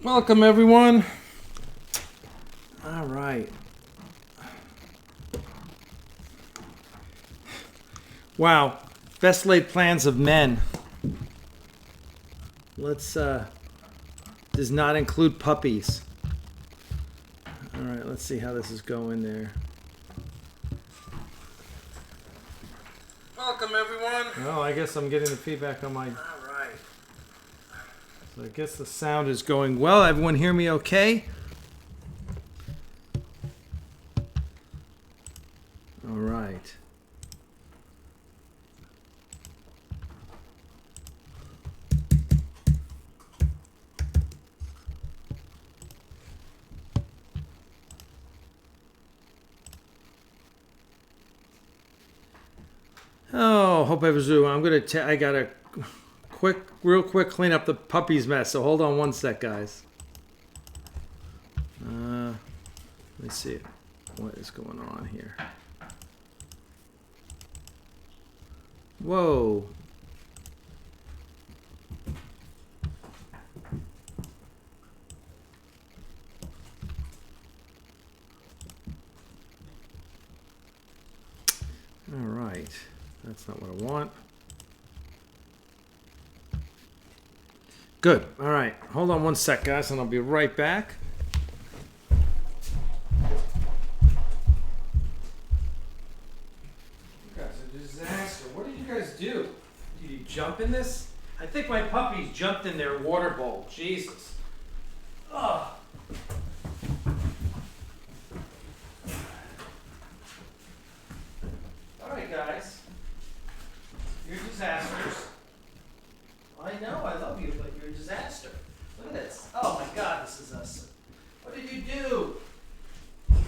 Welcome, everyone. All right. Wow. Best laid plans of men. Let's, does not include puppies. All right, let's see how this is going there. Welcome, everyone. Oh, I guess I'm getting the feedback on my... All right. So I guess the sound is going well. Everyone hear me okay? All right. Oh, hope everyone's doing well. I'm going to I got to real quick clean up the puppy's mess. So hold on one sec, guys. Let me see what is going on here. Whoa. All right. That's not what I want. Good. All right. Hold on one sec, guys, and I'll be right back. You guys are a disaster. What did you guys do? Did you jump in this? I think my puppies jumped in their water bowl. Jesus. Ugh. All right, guys. You're disasters. I know, I love you, but you're a disaster. Look at this. Oh my God, this is us. What did you do?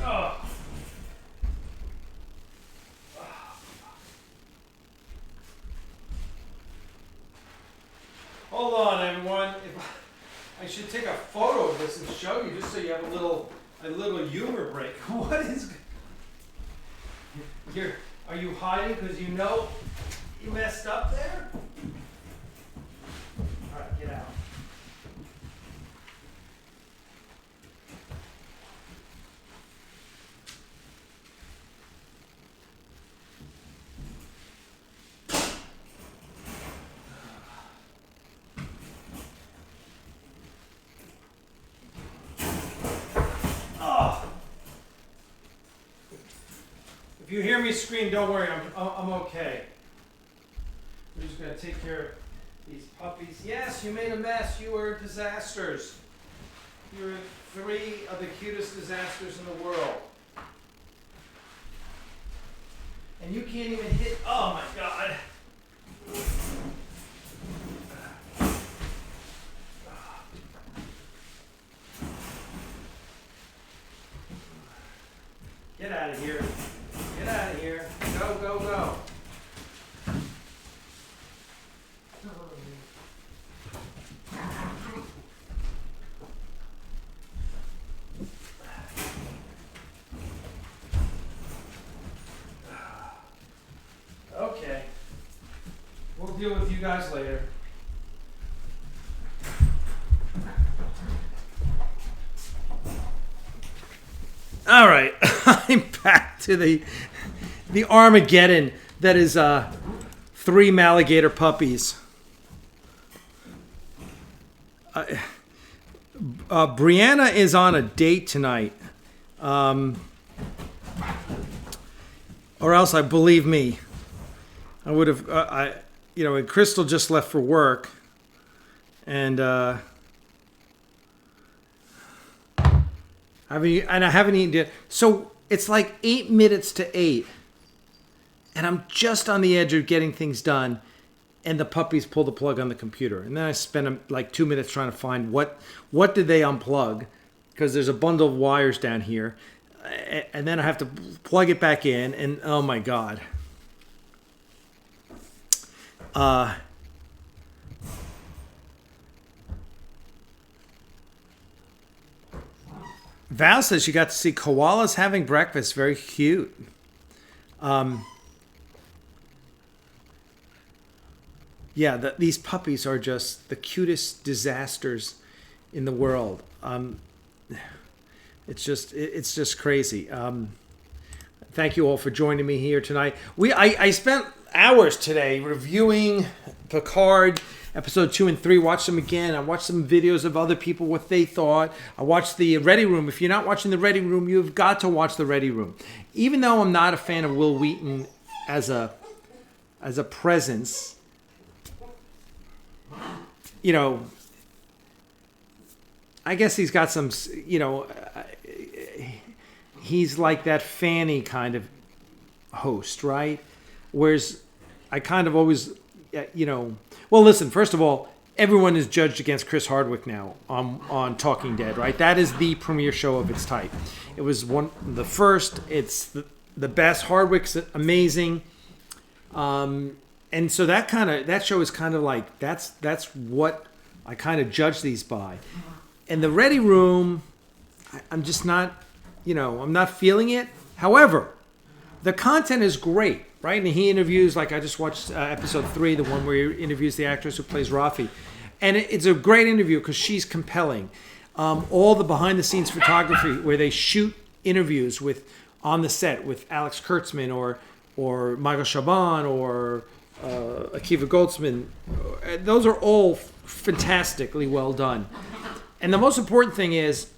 Oh. Hold on, everyone. I should take a photo of this and show you, just so you have a little humor break. What is? Are you hiding because you know you messed up there? All right, get out. Oh. If you hear me scream, don't worry, I'm okay. We're just gonna take care of these puppies. Yes, you made a mess. You were disasters. You're three of the cutest disasters in the world. And you can't even hit. Oh my God. Get out of here. Get out of here. Go, go, go. Okay. We'll deal with you guys later. All right. I'm back to the Armageddon that is 3 Maligator puppies. Brianna is on a date tonight. Or else, believe me, I would have, and Crystal just left for work. And, I haven't eaten yet. So it's like 8 minutes to 8. And I'm just on the edge of getting things done. And the puppies pull the plug on the computer. And then I spend like 2 minutes trying to find what did they unplug. Because there's a bundle of wires down here. And then I have to plug it back in. And oh my God. Val says she got to see koalas having breakfast. Very cute. Yeah, these puppies are just the cutest disasters in the world. It's just crazy. Thank you all for joining me here tonight. I spent hours today reviewing Picard episode 2 and 3. Watched them again. I watched some videos of other people, what they thought. I watched the Ready Room. If you're not watching the Ready Room, you've got to watch the Ready Room. Even though I'm not a fan of Will Wheaton as a presence, you know, I guess he's got some, you know, he's like that Fanny kind of host, right? Whereas I kind of always, you know, well, listen, first of all, everyone is judged against Chris Hardwick now on Talking Dead, right? That is the premier show of its type. It was the first, it's the best. Hardwick's amazing. And so that show is kind of like, that's what I kind of judge these by. And the Ready Room, I'm just not, you know, I'm not feeling it. However, the content is great, right? And he interviews, like I just watched episode 3, the one where he interviews the actress who plays Rafi. And it's a great interview because she's compelling. All the behind-the-scenes photography where they shoot interviews on the set with Alex Kurtzman or Michael Chabon or Akiva Goldsman, those are all fantastically well done. And the most important thing is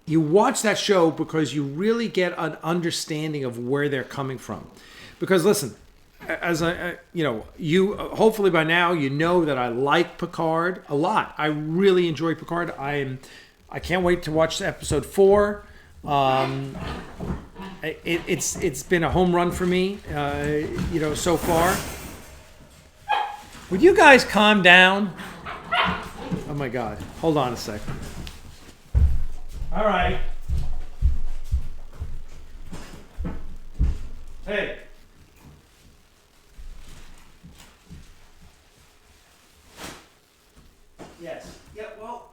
you watch that show because you really get an understanding of where they're coming from. Because listen, as you hopefully by now you know that I like Picard a lot. I really enjoy Picard. I can't wait to watch episode 4. It's been a home run for me, so far. Would you guys calm down? Oh my God! Hold on a second. All right. Hey. Yes. Yeah. Well,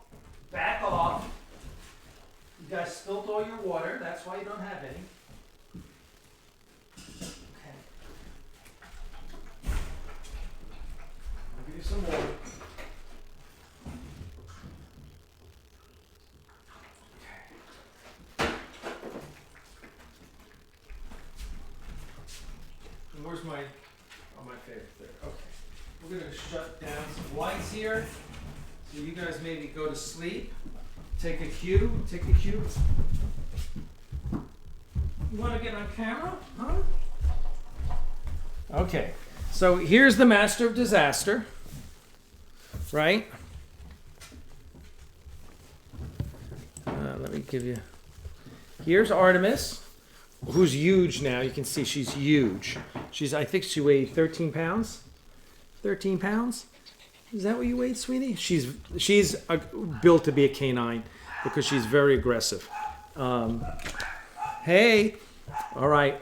back off. You guys spilled all your water. That's why you don't have any. Okay. I'll give you some water. Where's my favorite there? Okay. We're going to shut down some lights here. So you guys maybe go to sleep. Take a cue. You want to get on camera? Huh? Okay. So here's the Master of Disaster. Right? Let me give you... Here's Artemis, who's huge now. You can see she's huge. I think she weighed 13 pounds. 13 pounds? Is that what you weighed, sweetie? She's built to be a canine because she's very aggressive. Hey. All right.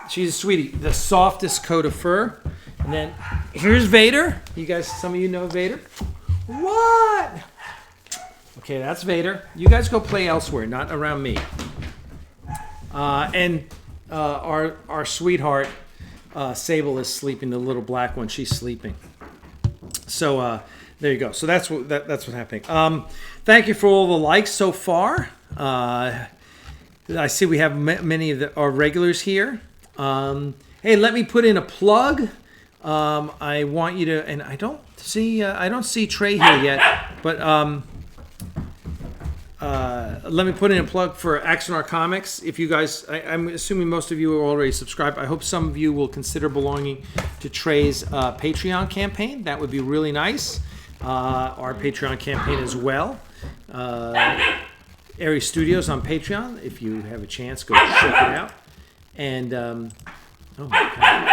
She's a sweetie. The softest coat of fur. And then here's Vader. You guys, some of you know Vader. What? Okay, that's Vader. You guys go play elsewhere, not around me. And our sweetheart, Sable, is sleeping. The little black one, she's sleeping. So there you go. So that's what's happening. Thank you for all the likes so far. I see we have many of our regulars here. Hey, let me put in a plug. I want you to, and I don't see Trey here yet, but let me put in a plug for Axanar Comics. If you guys, I'm assuming most of you are already subscribed. I hope some of you will consider belonging to Trey's Patreon campaign. That would be really nice. Our Patreon campaign as well. Aries Studios on Patreon. If you have a chance, go check it out. And oh my God.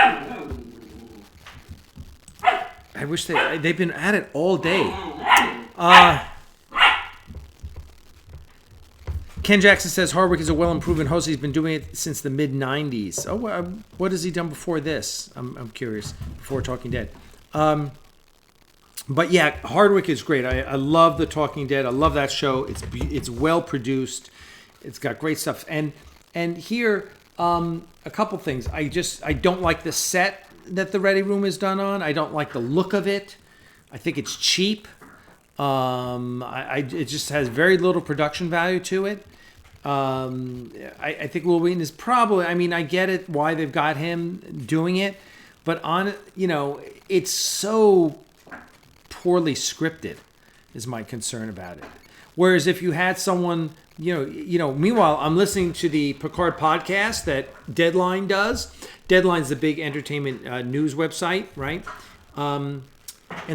I wish they've been at it all day. Ken Jackson says Hardwick is a well-proven host. He's been doing it since the mid-'90s. Oh, what has he done before this? I'm curious. Before Talking Dead. But yeah, Hardwick is great. I love the Talking Dead. I love that show. It's well produced. It's got great stuff. And here, a couple things. I don't like the set that the Ready Room is done on. I don't like the look of it. I think it's cheap. It just has very little production value to it. I think Will Wheaton is probably, I mean, I get it why they've got him doing it, but it's so poorly scripted is my concern about it. Whereas if you had someone, meanwhile, I'm listening to the Picard podcast that Deadline does. Deadline's the big entertainment news website, right? And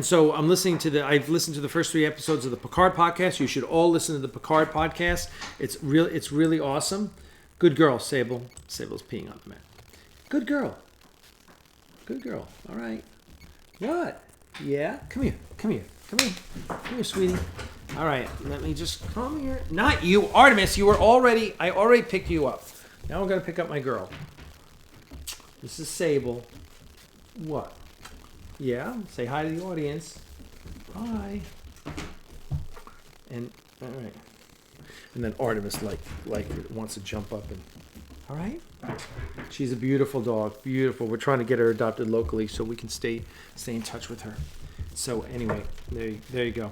so I've listened to the first 3 episodes of the Picard podcast. You should all listen to the Picard podcast. It's really awesome. Good girl, Sable. Sable's peeing on the mat. Good girl. All right. What? Yeah? Come here, sweetie. All right, let me just come here. Not you, Artemis. I already picked you up. Now I'm going to pick up my girl. This is Sable. What? Yeah, say hi to the audience. Hi. And all right. And then Artemis like wants to jump up and all right. She's a beautiful dog. Beautiful. We're trying to get her adopted locally so we can stay in touch with her. So anyway, there you go.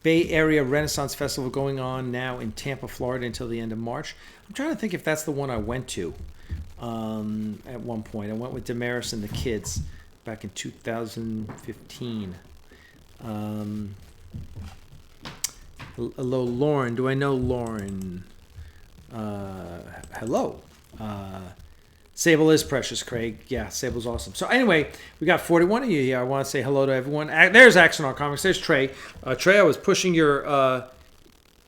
Bay Area Renaissance Festival going on now in Tampa, Florida until the end of March. I'm trying to think if that's the one I went to at one point. I went with Damaris and the kids back in 2015. Hello, Lauren. Do I know Lauren? Hello. Sable is precious, Craig. Yeah, Sable's awesome. So anyway, we got 41 of you here. I want to say hello to everyone. There's Axanar Comics. There's Trey. Trey, I was pushing your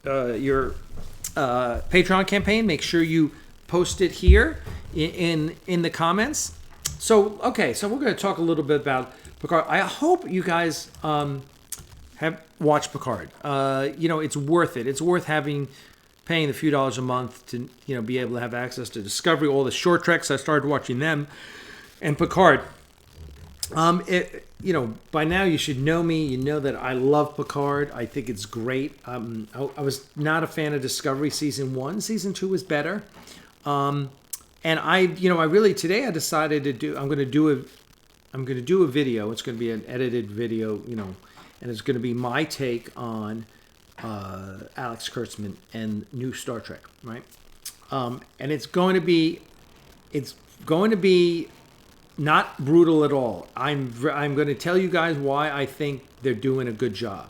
Patreon campaign. Make sure you post it here in the comments. So we're going to talk a little bit about Picard. I hope you guys have watched Picard. It's worth it. It's worth paying the few dollars a month to be able to have access to Discovery, all the short treks. I started watching them, and Picard. By now you should know me. You know that I love Picard. I think it's great. I was not a fan of Discovery season 1. Season 2 was better. And today I decided to do. I'm going to do a video. It's going to be an edited video. And it's going to be my take on Alex Kurtzman and new Star Trek, right? And it's going to be not brutal at all. I'm going to tell you guys why I think they're doing a good job,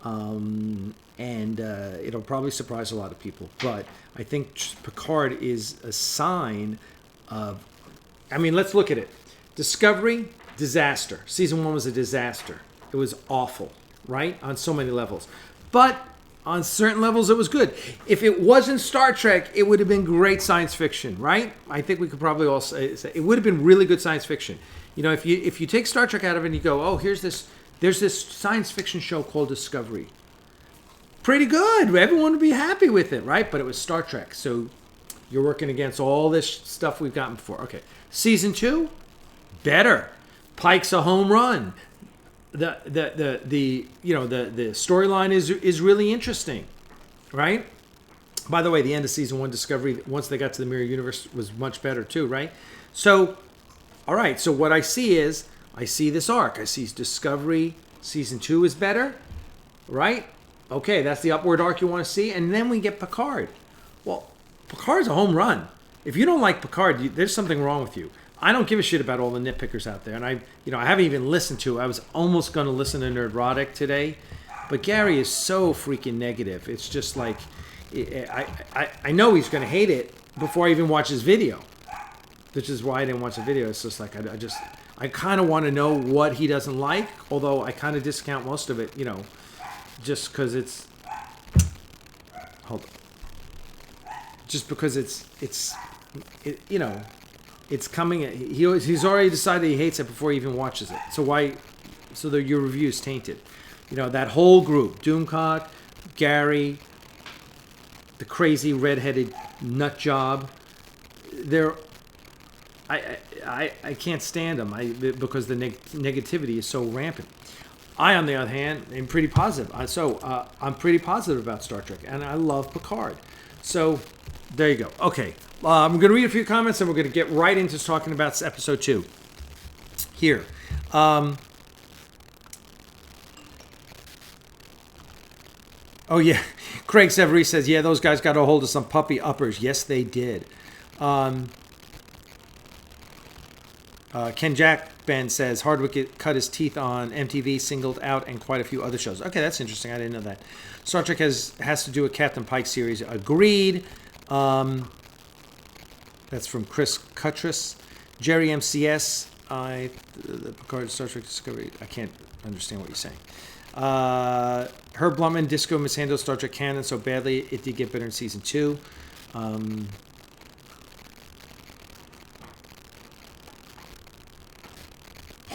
and it'll probably surprise a lot of people. But I think Picard is a sign of. I mean, let's look at it. Discovery, disaster. Season 1 was a disaster. It was awful, right? On so many levels. But on certain levels, it was good. If it wasn't Star Trek, it would have been great science fiction, right? I think we could probably all say it would have been really good science fiction. If you take Star Trek out of it and you go, oh, there's this science fiction show called Discovery. Pretty good. Everyone would be happy with it, right? But it was Star Trek. So you're working against all this stuff we've gotten before. Okay. Season 2, better. Pike's a home run. The storyline is really interesting, right? By the way, the end of season 1 Discovery, once they got to the Mirror Universe, was much better too, right? So, all right. So what I see this arc. I see Discovery season 2 is better, right? Okay, that's the upward arc you want to see, and then we get Picard. Well, Picard's a home run. If you don't like Picard, there's something wrong with you. I don't give a shit about all the nitpickers out there, and I haven't even listened to. I was almost going to listen to Nerdrotic today, but Gary is so freaking negative. It's just like I know he's going to hate it before I even watch his video, which is why I didn't watch the video. It's just like I kind of want to know what he doesn't like, although I kind of discount most of it, just because it's just because it's coming. He's already decided he hates it before he even watches it. So why? So your review is tainted. That whole group: Doomcock, Gary, the crazy redheaded nut job. I can't stand them. Because the negativity is so rampant. I, on the other hand, am pretty positive. I'm pretty positive about Star Trek, and I love Picard. So there you go. Okay. I'm going to read a few comments, and we're going to get right into talking about episode 2. Here. Oh, yeah. Craig Severy says, yeah, those guys got a hold of some puppy uppers. Yes, they did. Ken Jack Ben says, Hardwick cut his teeth on MTV, Singled Out, and quite a few other shows. Okay, that's interesting. I didn't know that. Star Trek has to do a Captain Pike series. Agreed. That's from Chris Cuttress. Jerry MCS. The Picard Star Trek Discovery. I can't understand what you're saying. Herb Blumman, Disco mishandled Star Trek canon so badly it did get better in season 2.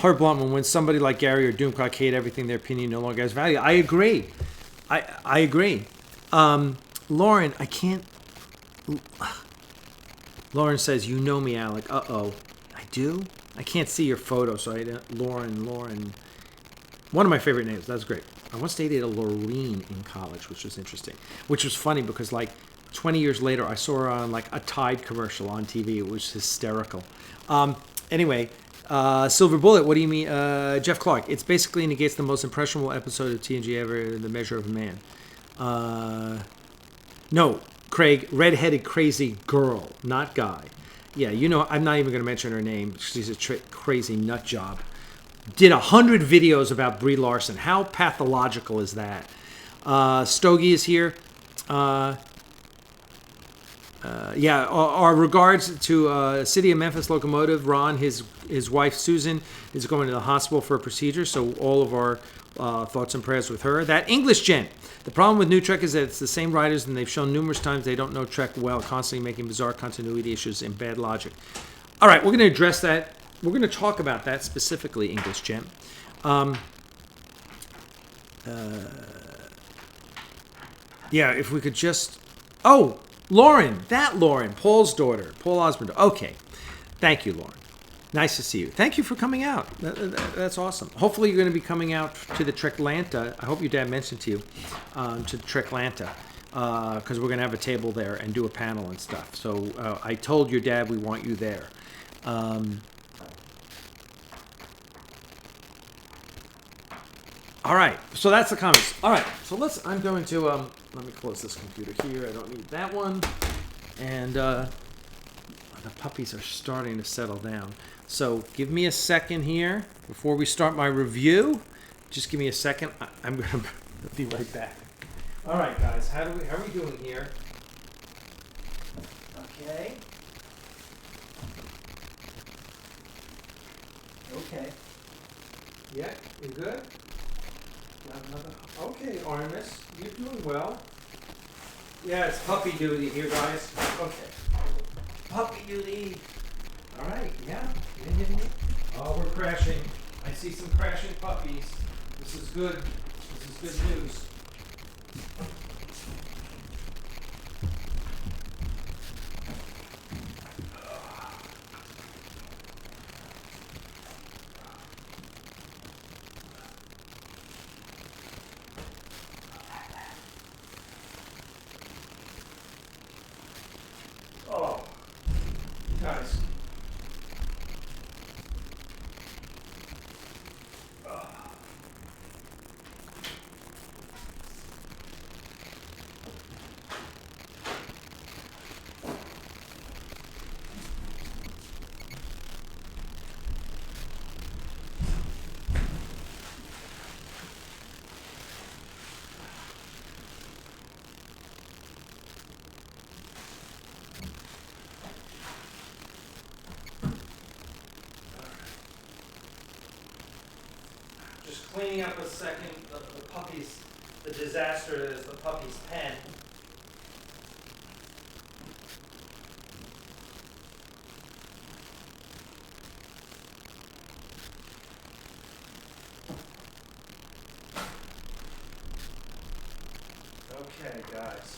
Herb Blumman, when somebody like Gary or Doomcock hate everything, their opinion no longer has value. I agree. I agree. Lauren, I can't. Lauren says, you know me, Alec. Uh-oh. I do? I can't see your photo, so I don't. Lauren. One of my favorite names. That's great. I once dated a Laureen in college, which was interesting. Which was funny because, like, 20 years later, I saw her on, like, a Tide commercial on TV. It was hysterical. Anyway, Silver Bullet, what do you mean? Jeff Clark. It's basically negates the most impressionable episode of TNG ever, The Measure of a Man. No, Craig, redheaded crazy girl, not guy. Yeah, you know, I'm not even going to mention her name. She's a crazy nut job. Did 100 videos about Brie Larson. How pathological is that? Stogie is here. Yeah, our regards to City of Memphis Locomotive. Ron, his wife Susan, is going to the hospital for a procedure, so all of our thoughts and prayers with her. That English gent. The problem with New Trek is that it's the same writers, and they've shown numerous times they don't know Trek well, constantly making bizarre continuity issues and bad logic. All right, we're going to address that. We're going to talk about that specifically, English gent. Yeah, if we could just... Oh, Lauren, Paul's daughter, Paul Osmond. Okay, thank you, Lauren. Nice to see you. Thank you for coming out. That's awesome. Hopefully you're going to be coming out to the Treklanta. I hope your dad mentioned to you, to the Treklanta, because we're going to have a table there and do a panel and stuff. So I told your dad we want you there. All right, so that's the comments. All right, so I'm going to, let me close this computer here. I don't need that one. And the puppies are starting to settle down. So give me a second here before we start my review. Just give me a second. I'm going to be right back. All right, guys, how are we doing here? Okay. Okay. Yeah, you good? Okay, Artemis, you're doing well. Yeah, it's puppy duty here, guys. Okay. Puppy duty. All right, yeah. Oh, we're crashing. I see some crashing puppies. This is good. This is good news. Guys. Cleaning up a second the puppies, the disaster that is the puppy's pen. Okay, guys.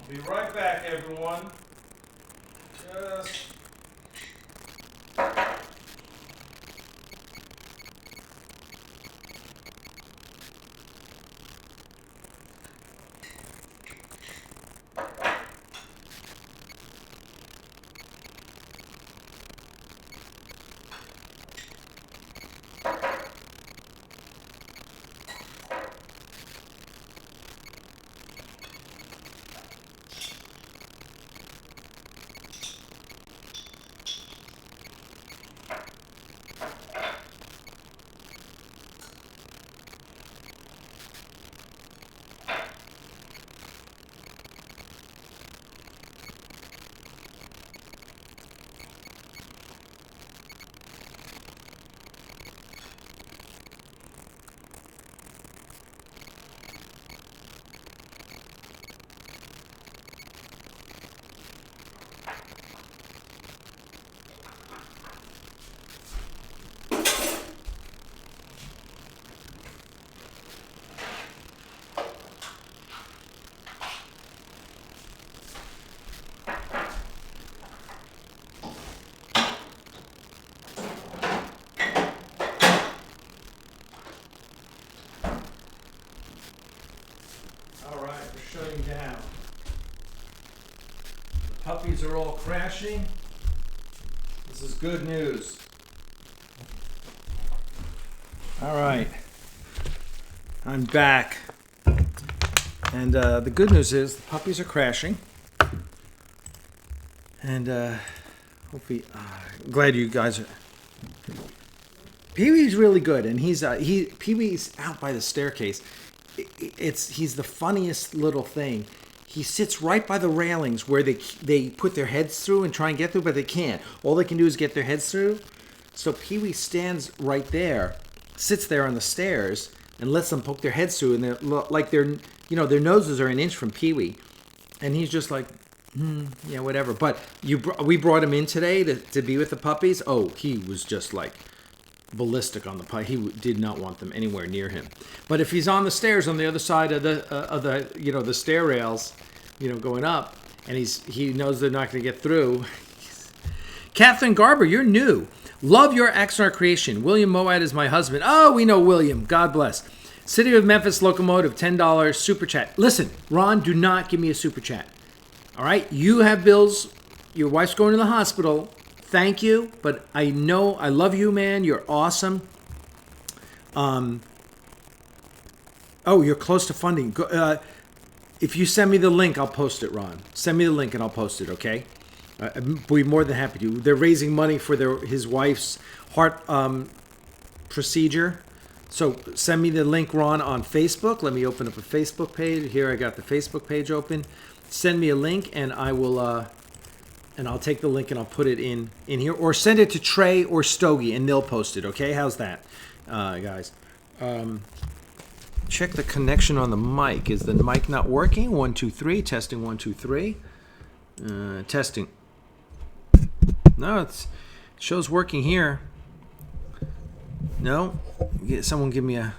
I'll be right back, everyone. Just... Shutting down. The puppies are all crashing. This is good news. All right. I'm back. And the good news is the puppies are crashing. And hopefully, I'm glad you guys are. Pee-wee's really good, and Pee-wee's out by the staircase. He's the funniest little thing. He sits right by the railings where they put their heads through and try and get through, but they can't. All they can do is get their heads through. So Pee-wee stands right there, sits there on the stairs, and lets them poke their heads through, and they're like their noses are an inch from Pee-wee, and he's just like, yeah, whatever. But we brought him in today to be with the puppies. Oh, he was just like ballistic on the puppy. He did not want them anywhere near him. But if he's on the stairs on the other side of the stair rails, going up, and he knows they're not going to get through. Catherine Garber, you're new. Love your Axanar creation. William Moad is my husband. Oh, we know William. God bless. City of Memphis Locomotive, $10 super chat. Listen, Ron, do not give me a super chat. All right, you have bills. Your wife's going to the hospital. Thank you, but I know I love you, man. You're awesome. Oh, you're close to funding. If you send me the link, I'll post it, Ron. Send me the link and I'll post it, okay? I'd be more than happy to. They're raising money for his wife's heart procedure. So send me the link, Ron, on Facebook. Let me open up a Facebook page. Here I got the Facebook page open. Send me a link and I will... and I'll take the link and I'll put it in here. Or send it to Trey or Stogie and they'll post it, okay? How's that, guys? Check the connection on the mic. Is the mic not working? 1, 2, 3. Testing 1, 2, 3. Testing. No, it shows working here. No? Someone give me a...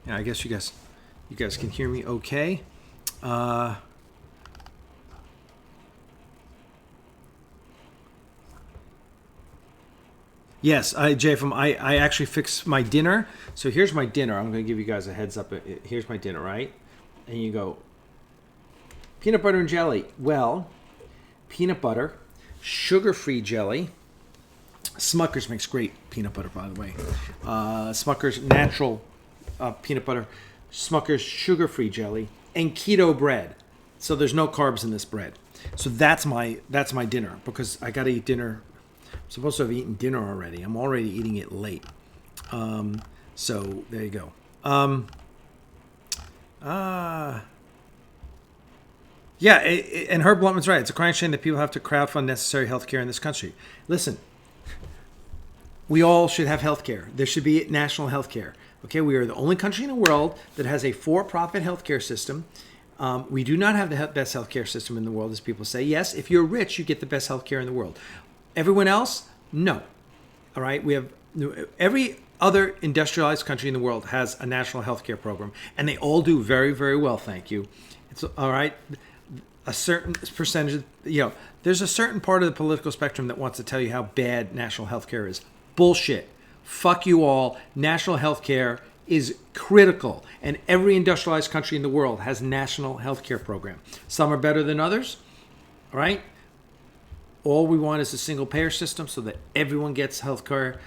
Yeah, I guess you guys can hear me okay. Yes, JFM, I actually fixed my dinner. So here's my dinner. I'm going to give you guys a heads up. Here's my dinner, right? And you go, peanut butter and jelly. Well, peanut butter, sugar-free jelly. Smucker's makes great peanut butter, by the way. Smucker's natural peanut butter, Smucker's sugar-free jelly, and keto bread. So there's no carbs in this bread. So that's my dinner, because I got to eat dinner. I'm supposed to have eaten dinner already. I'm already eating it late. So there you go. Yeah, and Herb Bluntman's right. It's a crying shame that people have to crowdfund necessary health care in this country. Listen, we all should have health care. There should be national health care. Okay, we are the only country in the world that has a for-profit healthcare system. We do not have the best healthcare system in the world, as people say. Yes, if you're rich, you get the best healthcare in the world. Everyone else, no. All right, we have every other industrialized country in the world has a national health care program, and they all do very, very well, thank you. It's all right. A certain percentage, there's a certain part of the political spectrum that wants to tell you how bad national health care is. Bullshit. Fuck you all. National health care is critical, and every industrialized country in the world has a national health care program. Some are better than others, all right? All we want is a single payer system so that everyone gets health care,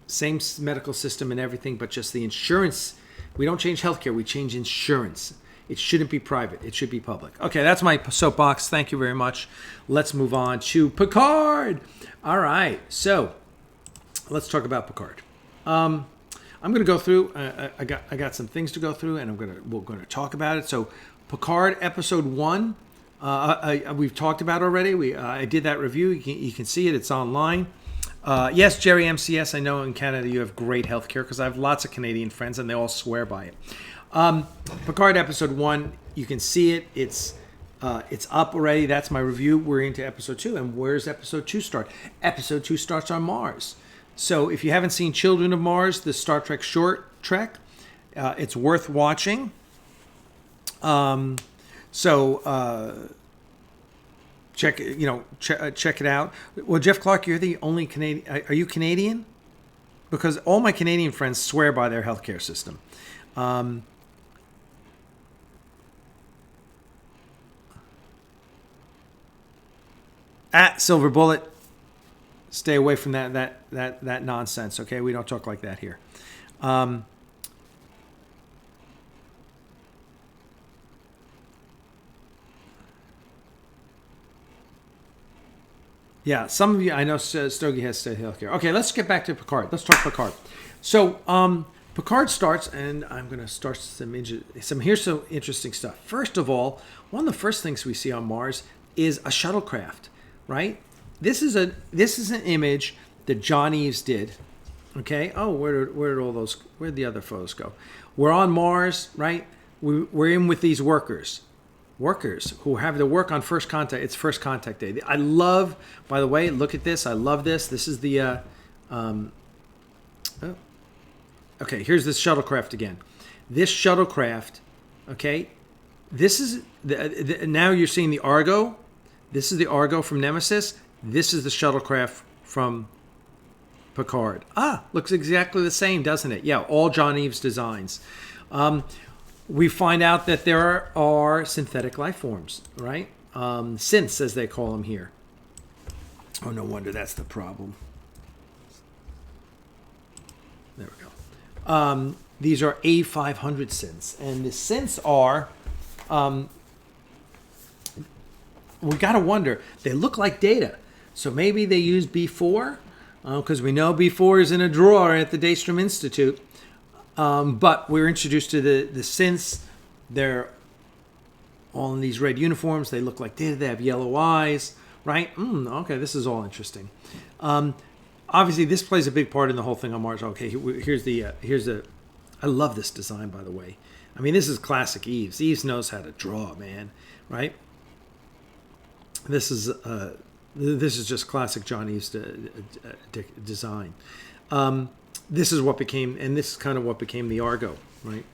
same medical system and everything, but just the insurance. We don't change health care, we change insurance. It shouldn't be private, it should be public. Okay, that's my soapbox. Thank you very much. Let's move on to Picard. All right, so let's talk about Picard. I'm going to go through. I got some things to go through, and we're going to talk about it. So, Picard episode 1, we've talked about already. I did that review. You can see it. It's online. Yes, Jerry MCS. I know in Canada you have great healthcare because I have lots of Canadian friends, and they all swear by it. Picard episode 1. You can see it. It's up already. That's my review. We're into episode 2, and where's episode 2 start? Episode 2 starts on Mars. So if you haven't seen Children of Mars, the Star Trek short trek, it's worth watching. Check it out. Well, Jeff Clark, you're the only Canadian. Are you Canadian? Because all my Canadian friends swear by their healthcare system. At Silver Bullet. Stay away from that nonsense, okay? We don't talk like that here. Yeah, some of you, I know Stogie has state healthcare. Okay, let's get back to Picard. Let's talk Picard. So, Picard starts, and I'm going to start here's some interesting stuff. First of all, one of the first things we see on Mars is a shuttlecraft, right? This is an image that John Eves did. Okay. Oh, where did the other photos go? We're on Mars, right? We're in with these workers who have to work on first contact. It's first contact day. I love, by the way, look at this. I love this. This is the okay, here's this shuttlecraft again. This shuttlecraft, okay, this is now you're seeing the Argo. This is the Argo from Nemesis. This is the shuttlecraft from Picard. Looks exactly the same, doesn't it? Yeah, all John Eves designs. We find out that there are synthetic life forms, right? Synths, as they call them here. Oh, no wonder that's the problem. There we go. These are A500 synths. And the synths are... we got to wonder. They look like Data. So maybe they use B4, because we know B4 is in a drawer at the Daystrom Institute. But we're introduced to the synths. They're all in these red uniforms. They look like Data. They have yellow eyes, right? Okay, this is all interesting. Obviously, this plays a big part in the whole thing on Mars. Okay, here's the. I love this design, by the way. I mean, this is classic Eves. Eves knows how to draw, man, right? This is just classic John Eves design. This is what became, and this is kind of what became the Argo, right?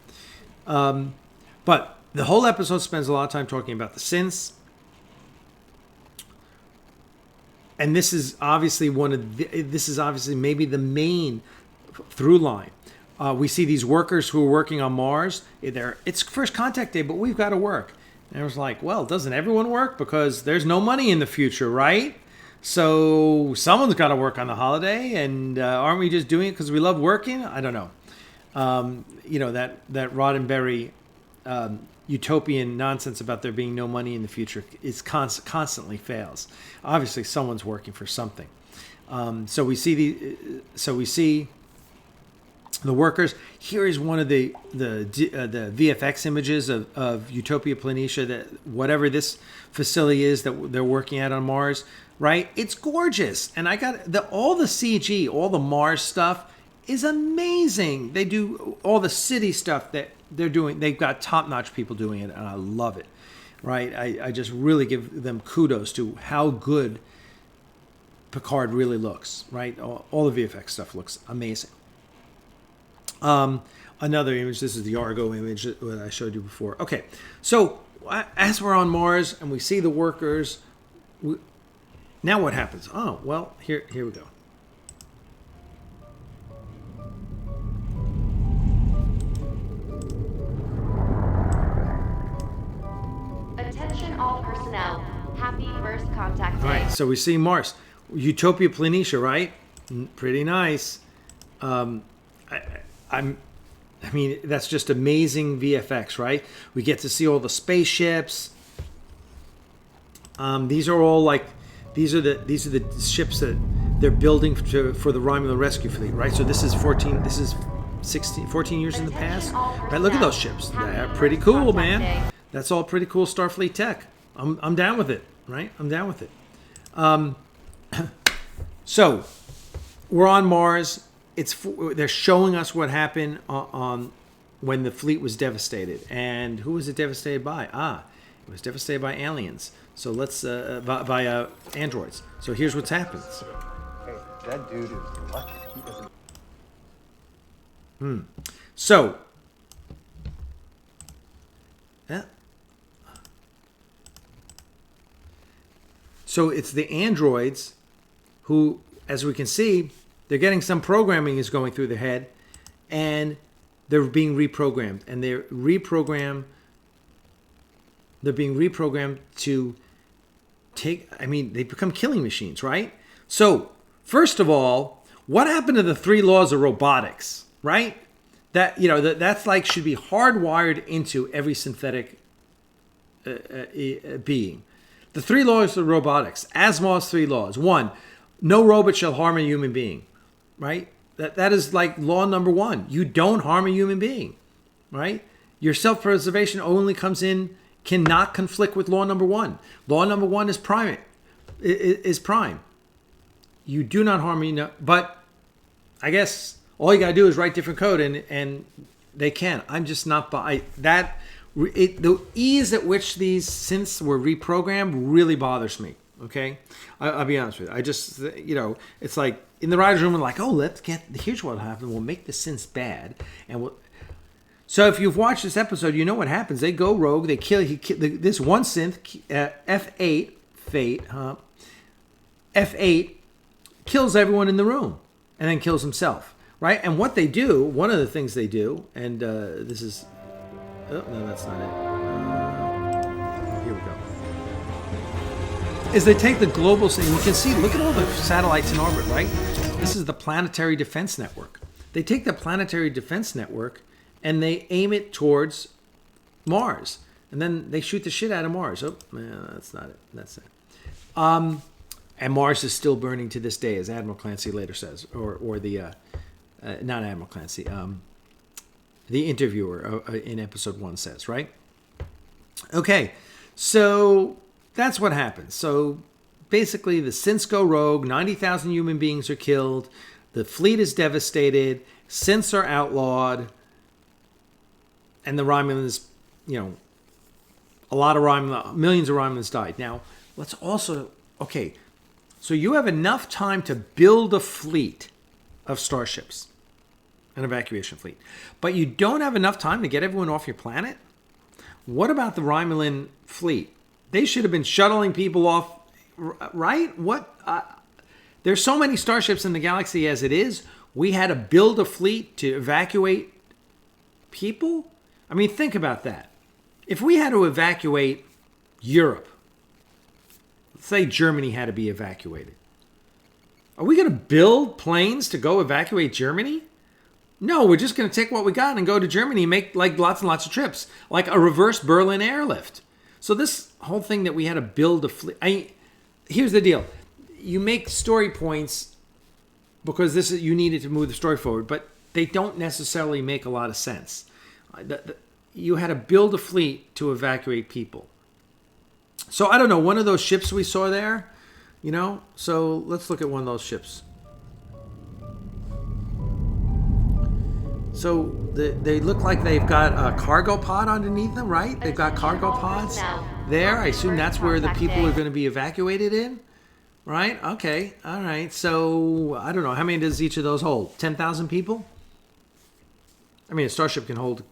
But the whole episode spends a lot of time talking about the synths, and this is obviously maybe the main through line. We see these workers who are working on Mars. It's first contact day, but we've got to work. And I was like, well, doesn't everyone work? Because there's no money in the future, right? So someone's got to work on the holiday, and aren't we just doing it because we love working? I don't know. That Roddenberry utopian nonsense about there being no money in the future is constantly fails. Obviously, someone's working for something. So we see the workers. Here is one of the VFX images of Utopia Planitia, that whatever this facility is that they're working at on Mars, right? It's gorgeous. And I got all the CG, all the Mars stuff is amazing. They do all the city stuff that they're doing. They've got top-notch people doing it, and I love it, right? I just really give them kudos to how good Picard really looks, right? All the VFX stuff looks amazing. Another image. This is the Argo image that I showed you before. Okay, so as we're on Mars and we see the workers, now what happens? Oh, well, here we go. Attention all personnel. Happy first contact day. All right, so we see Mars. Utopia Planitia, right? Pretty nice. I mean, that's just amazing VFX, right? We get to see all the spaceships. These are all like, these are the ships that they're building for the Romulan rescue fleet, right? So this is 14 years in the past. Right, look at those ships. They're pretty cool, man. That's all pretty cool Starfleet tech. I'm down with it, right? I'm down with it. So we're on Mars. They're showing us what happened on when the fleet was devastated, and who was it devastated by? It was devastated by aliens. So let's by androids. So here's what's happened. Hey, that dude is lucky. He doesn't. So yeah. So it's the androids who, as we can see, they're getting some programming is going through their head, and they're being reprogrammed. And they're being reprogrammed to take, I mean, they become killing machines, right? So, first of all, what happened to the 3 laws of robotics, right? That, you know, that's like should be hardwired into every synthetic being. The 3 laws of robotics, Asimov's 3 laws. 1, no robot shall harm a human being, right? That is like law number 1. You don't harm a human being, right? Your self-preservation only cannot conflict with law number 1. Law number 1 is prime. You do not harm but I guess all you gotta do is write different code and they can. I'm just not by that. The ease at which these synths were reprogrammed really bothers me. Okay, I'll be honest with you. I just, you know, it's like in the writer's room, we're like, oh, here's what'll happen. We'll make the synths bad, and so if you've watched this episode, you know what happens. They go rogue. They kill. This one synth, F8, F8, kills everyone in the room, and then kills himself. Right? And what they do, one of the things they do, and this is, oh no, that's not it. Here we go. Is they take the global, and you can see, look at all the satellites in orbit, right? This is the Planetary Defense Network. They take the Planetary Defense Network and they aim it towards Mars. And then they shoot the shit out of Mars. Oh, no, that's not it. That's it. And Mars is still burning to this day, as Admiral Clancy later says, or the, not Admiral Clancy, the interviewer in episode 1 says, right? Okay, so that's what happens. So basically the synths go rogue, 90,000 human beings are killed, the fleet is devastated, synths are outlawed, and the Romulans, you know, millions of Romulans died. Now, let's also, okay, so you have enough time to build a fleet of starships, an evacuation fleet, but you don't have enough time to get everyone off your planet? What about the Romulan fleet? They should have been shuttling people off, right? There's so many starships in the galaxy as it is. We had to build a fleet to evacuate people? I mean, think about that. If we had to evacuate Europe, let's say Germany had to be evacuated, are we going to build planes to go evacuate Germany? No, we're just going to take what we got and go to Germany and make like lots and lots of trips, like a reverse Berlin airlift. So this whole thing that we had to build a fleet, here's the deal. You make story points because you needed to move the story forward, but they don't necessarily make a lot of sense. You had to build a fleet to evacuate people. So I don't know, one of those ships we saw there, you know, so let's look at one of those ships. So they look like they've got a cargo pod underneath them, right? They've got cargo pods there. I assume that's where the people are going to be evacuated in, right? Okay, all right. So I don't know, how many does each of those hold? 10,000 people? I mean, a starship can hold,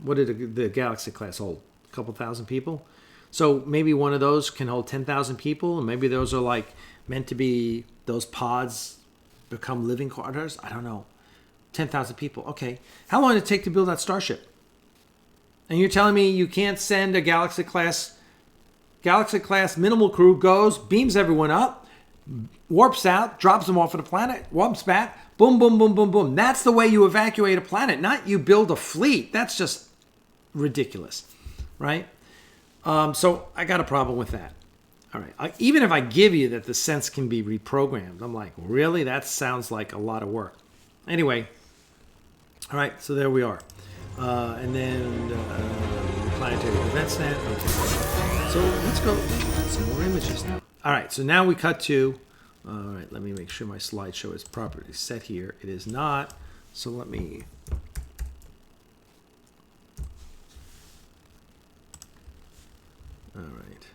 what did the Galaxy class hold? A couple thousand people? So maybe one of those can hold 10,000 people, and maybe those are like meant to be, those pods become living quarters? I don't know. 10,000 people. Okay. How long did it take to build that starship? And you're telling me you can't send a Galaxy class minimal crew, goes, beams everyone up, warps out, drops them off at a planet, warps back, boom, boom, boom, boom, boom. That's the way you evacuate a planet, not you build a fleet. That's just ridiculous, right? So I got a problem with that. All right. Even if I give you that the sense can be reprogrammed, I'm like, really? That sounds like a lot of work. Anyway, all right, so there we are. And then planetary events net. Okay. So let's go some more images now. All right, so now we cut to, all right, let me make sure my slideshow is properly set here. It is not, so let me, all right.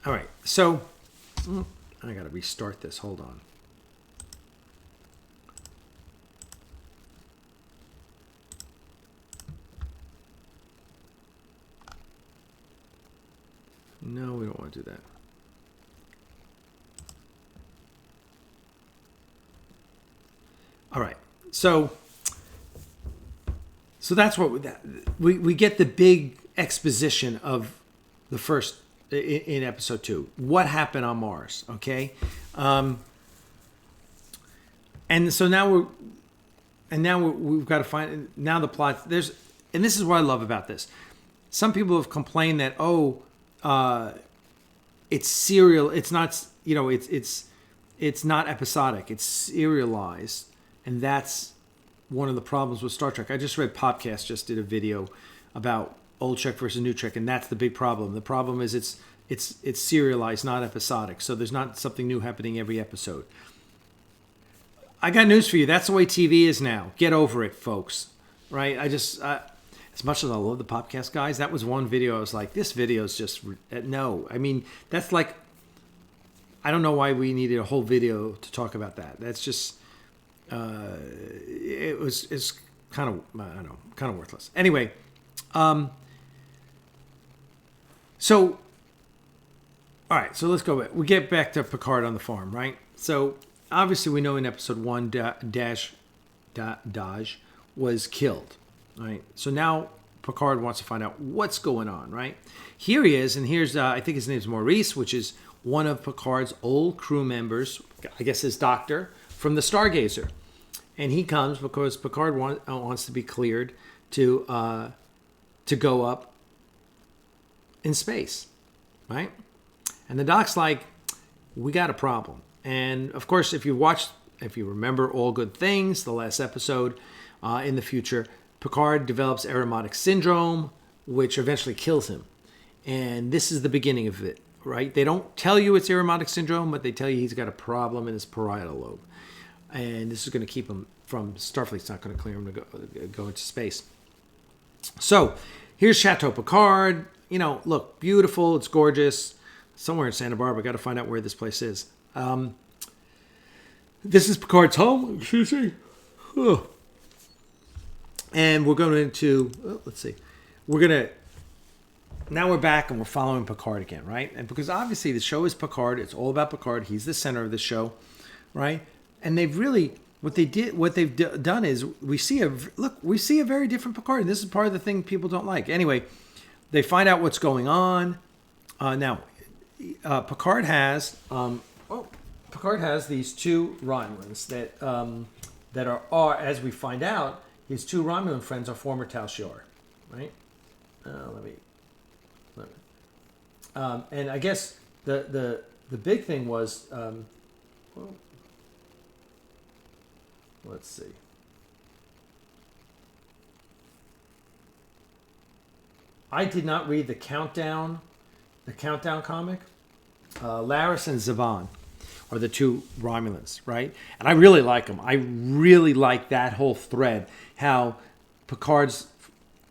All right, so I got to restart this. Hold on. No, we don't want to do that. All right. So that's what we get the big exposition of the first in episode 2. What happened on Mars? Okay. And so now we've got to find now the plot. And this is what I love about this. Some people have complained that it's serial. It's not, it's not episodic. It's serialized, and that's one of the problems with Star Trek. I just read Podcast just did a video about old Trek versus new Trek, and that's the big problem. The problem is it's serialized, not episodic. So there's not something new happening every episode. I got news for you. That's the way TV is now. Get over it, folks. Right? As much as I love the podcast guys, that was one video I was like, this video is just, no. I mean, that's like, I don't know why we needed a whole video to talk about that. That's just, it's kind of, I don't know, kind of worthless. Anyway, so, all right, so let's go back. We get back to Picard on the farm, right? So, obviously we know in episode 1, Daj was killed. Right. So now Picard wants to find out what's going on, right? Here he is, and here's, I think his name's Maurice, which is one of Picard's old crew members, I guess his doctor, from the Stargazer. And he comes because Picard wants to be cleared to go up in space, right? And the doc's like, we got a problem. And, of course, if you remember All Good Things, the last episode, in the future, Picard develops aromatic syndrome, which eventually kills him. And this is the beginning of it, right? They don't tell you it's aromatic syndrome, but they tell you he's got a problem in his parietal lobe. And this is going to keep him from, Starfleet's not going to clear him to go into space. So here's Chateau Picard. Look, beautiful. It's gorgeous. Somewhere in Santa Barbara. Got to find out where this place is. This is Picard's home. Excuse me. Oh. And we're going into, let's see, now we're back and we're following Picard again, right? And because obviously the show is Picard, it's all about Picard. He's the center of the show, right? And they've really, what they've done is we see a very different Picard. And this is part of the thing people don't like. Anyway, they find out what's going on. Now, Picard has these two Romulans that are, as we find out, his two Romulan friends are former Tal Shiar, right? And I guess the big thing was, let's see. I did not read the Countdown comic. Laris and Zhaban are the two Romulans, right? And I really like them. I really like that whole thread. How Picard's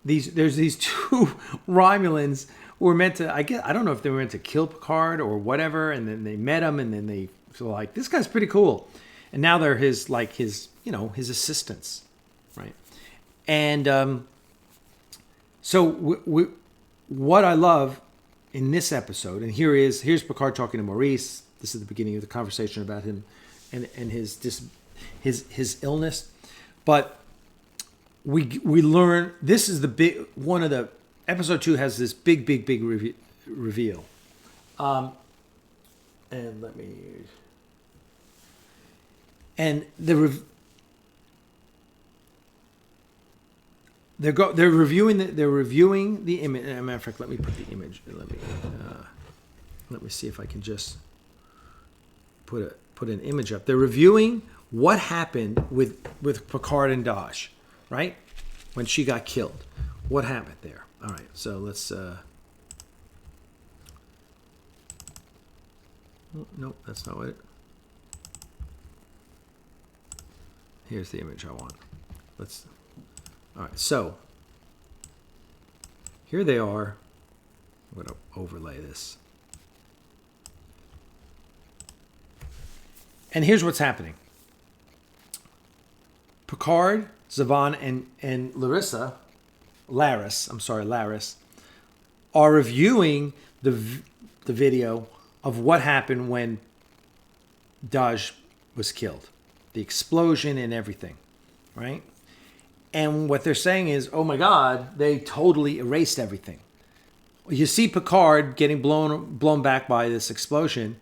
there's these two Romulans who were meant to, I don't know if they were meant to kill Picard or whatever, and then they met him, and then they So like, this guy's pretty cool. And now they're his assistants, right? And so what I love in this episode, and here's Picard talking to Maurice. This is the beginning of the conversation about him and his illness. But we learn, this is one of the, episode 2 has this big reveal. They're reviewing the image. As a matter of fact, let me put the image. Let me see if I can just put an image up. They're reviewing what happened with Picard and Daj, right? When she got killed. What happened there? All right, so let's. Nope, that's not it. Here's the image I want. All right, so here they are. I'm going to overlay this. And here's what's happening. Picard, Zhaban, and Laris, are reviewing the video of what happened when Daj was killed. The explosion and everything, right? And what they're saying is, oh my God, they totally erased everything. You see Picard getting blown back by this explosion,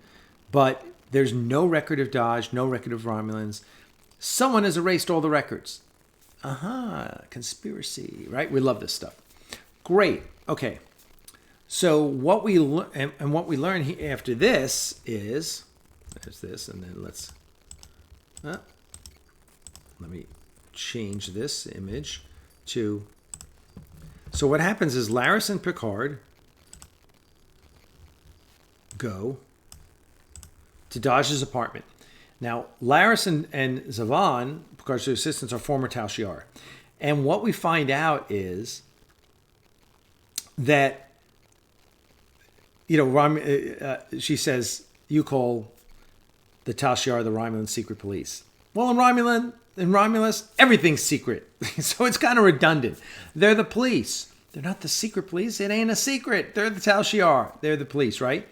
but there's no record of Daj, no record of Romulans. Someone has erased all the records. Conspiracy, right? We love this stuff. Great. Okay. So what we learn after this is, there's this, and then let me change this image to. So what happens is Laris and Picard go to Daj's apartment. Now, Laris and Zhaban, Picard's assistants, are former Tal Shiar. And what we find out is that, she says, you call the Tal Shiar the Romulan secret police. Well, in Romulus, everything's secret. So it's kind of redundant. They're the police. They're not the secret police. It ain't a secret. They're the Tal Shiar. They're the police, right?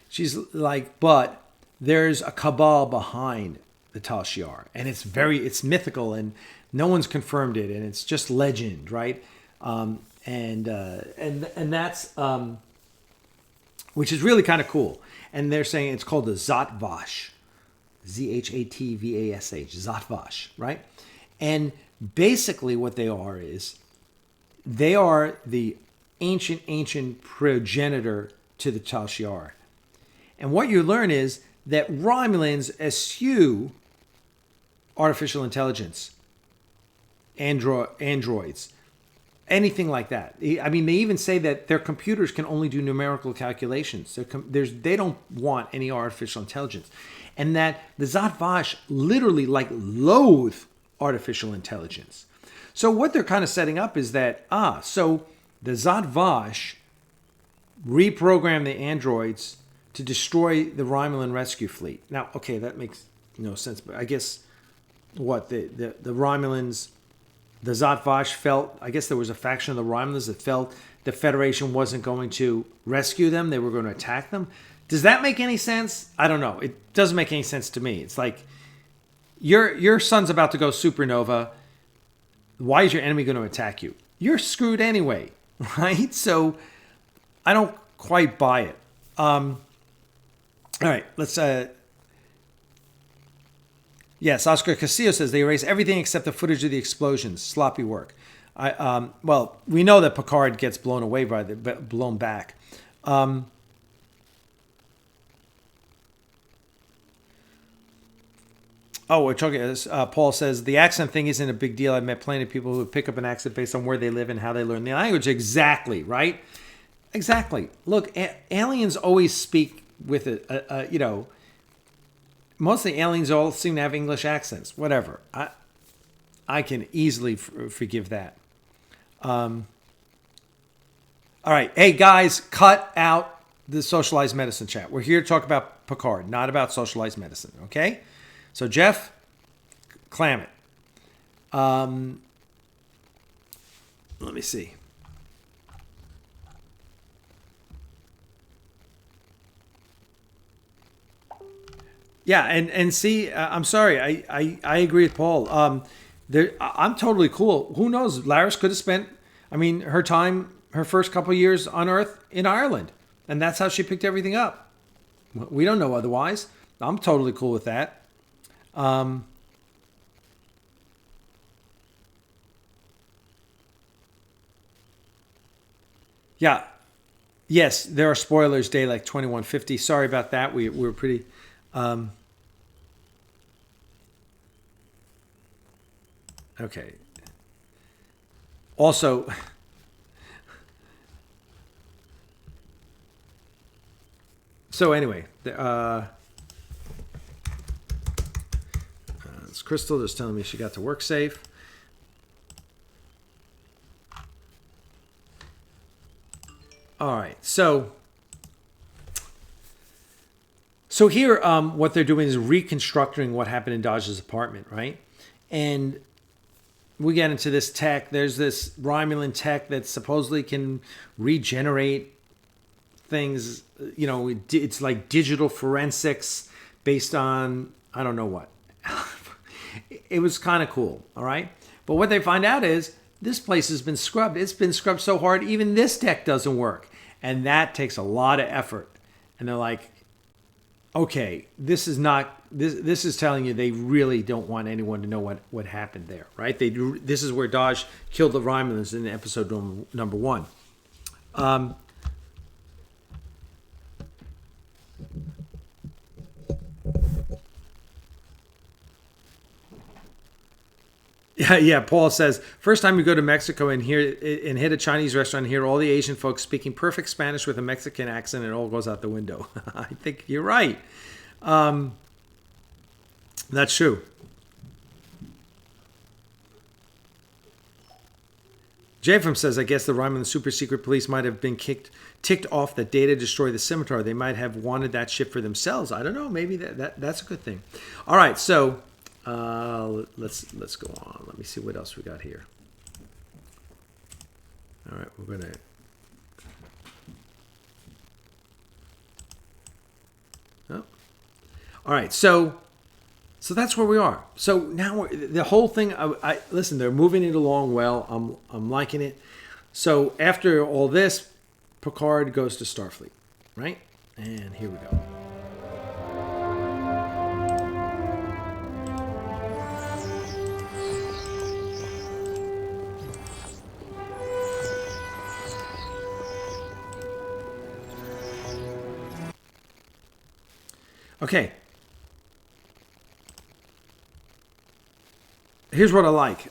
She's like, but there's a cabal behind the Tal Shiar, and it's mythical, and no one's confirmed it, and it's just legend, right? And that's which is really kind of cool. And they're saying it's called the Zhat Vash, Zhatvash, Zhat Vash, right? And basically, what they are is they are the ancient progenitor to the Tal Shiar. And what you learn is that Romulans eschew artificial intelligence, androids, anything like that. I mean, they even say that their computers can only do numerical calculations. They don't want any artificial intelligence. And that the Zhat Vash literally loathe artificial intelligence. So what they're kind of setting up is that, so the Zhat Vash reprogram the androids to destroy the Romulan rescue fleet. Now, okay, that makes no sense, but I guess the Romulans, the Zhat Vash felt, I guess there was a faction of the Romulans that felt the Federation wasn't going to rescue them. They were going to attack them. Does that make any sense? I don't know. It doesn't make any sense to me. It's like, your son's about to go supernova. Why is your enemy going to attack you? You're screwed anyway, right? So I don't quite buy it. All right, let's. Yes, Oscar Castillo says they erase everything except the footage of the explosions. Sloppy work. Well, we know that Picard gets blown away blown back. We're talking. Paul says the accent thing isn't a big deal. I've met plenty of people who pick up an accent based on where they live and how they learn the language. Exactly, right? Exactly. Look, aliens always speak with most of the aliens all seem to have English accents. Whatever. I can easily forgive that. All right. Hey, guys, cut out the socialized medicine chat. We're here to talk about Picard, not about socialized medicine. Okay? So Jeff, clam it. Let me see. Yeah, and see, I'm sorry, I agree with Paul. I'm totally cool. Who knows? Laris could have spent, her first couple years on Earth in Ireland, and that's how she picked everything up. We don't know otherwise. I'm totally cool with that. Yeah. Yes, there are spoilers, day like 2150. Sorry about that. We were pretty... okay. Also... So anyway, this Crystal just telling me she got to work safe. All right, so here, what they're doing is reconstructing what happened in Dodge's apartment, right? And we get into this tech. There's this Romulan tech that supposedly can regenerate things. You know, it's like digital forensics based on I don't know what. It was kind of cool, all right? But what they find out is this place has been scrubbed. It's been scrubbed so hard, even this tech doesn't work. And that takes a lot of effort. And they're like, okay, this is telling you they really don't want anyone to know what happened there, right? This is where Dodge killed the Romulans in episode number 1. Yeah. Paul says, first time you go to Mexico and hit a Chinese restaurant and hear all the Asian folks speaking perfect Spanish with a Mexican accent, it all goes out the window. I think you're right. That's true. Jafram says, I guess the Romulan super secret police might have been ticked off that Data destroyed the scimitar. They might have wanted that ship for themselves. I don't know. Maybe that's a good thing. All right, so let's go on. Let me see what else we got here. All right, we're gonna. Oh. All right, so that's where we are. So now the whole thing. I listen. They're moving it along well. I'm liking it. So after all this, Picard goes to Starfleet, right? And here we go. Okay. Here's what I like.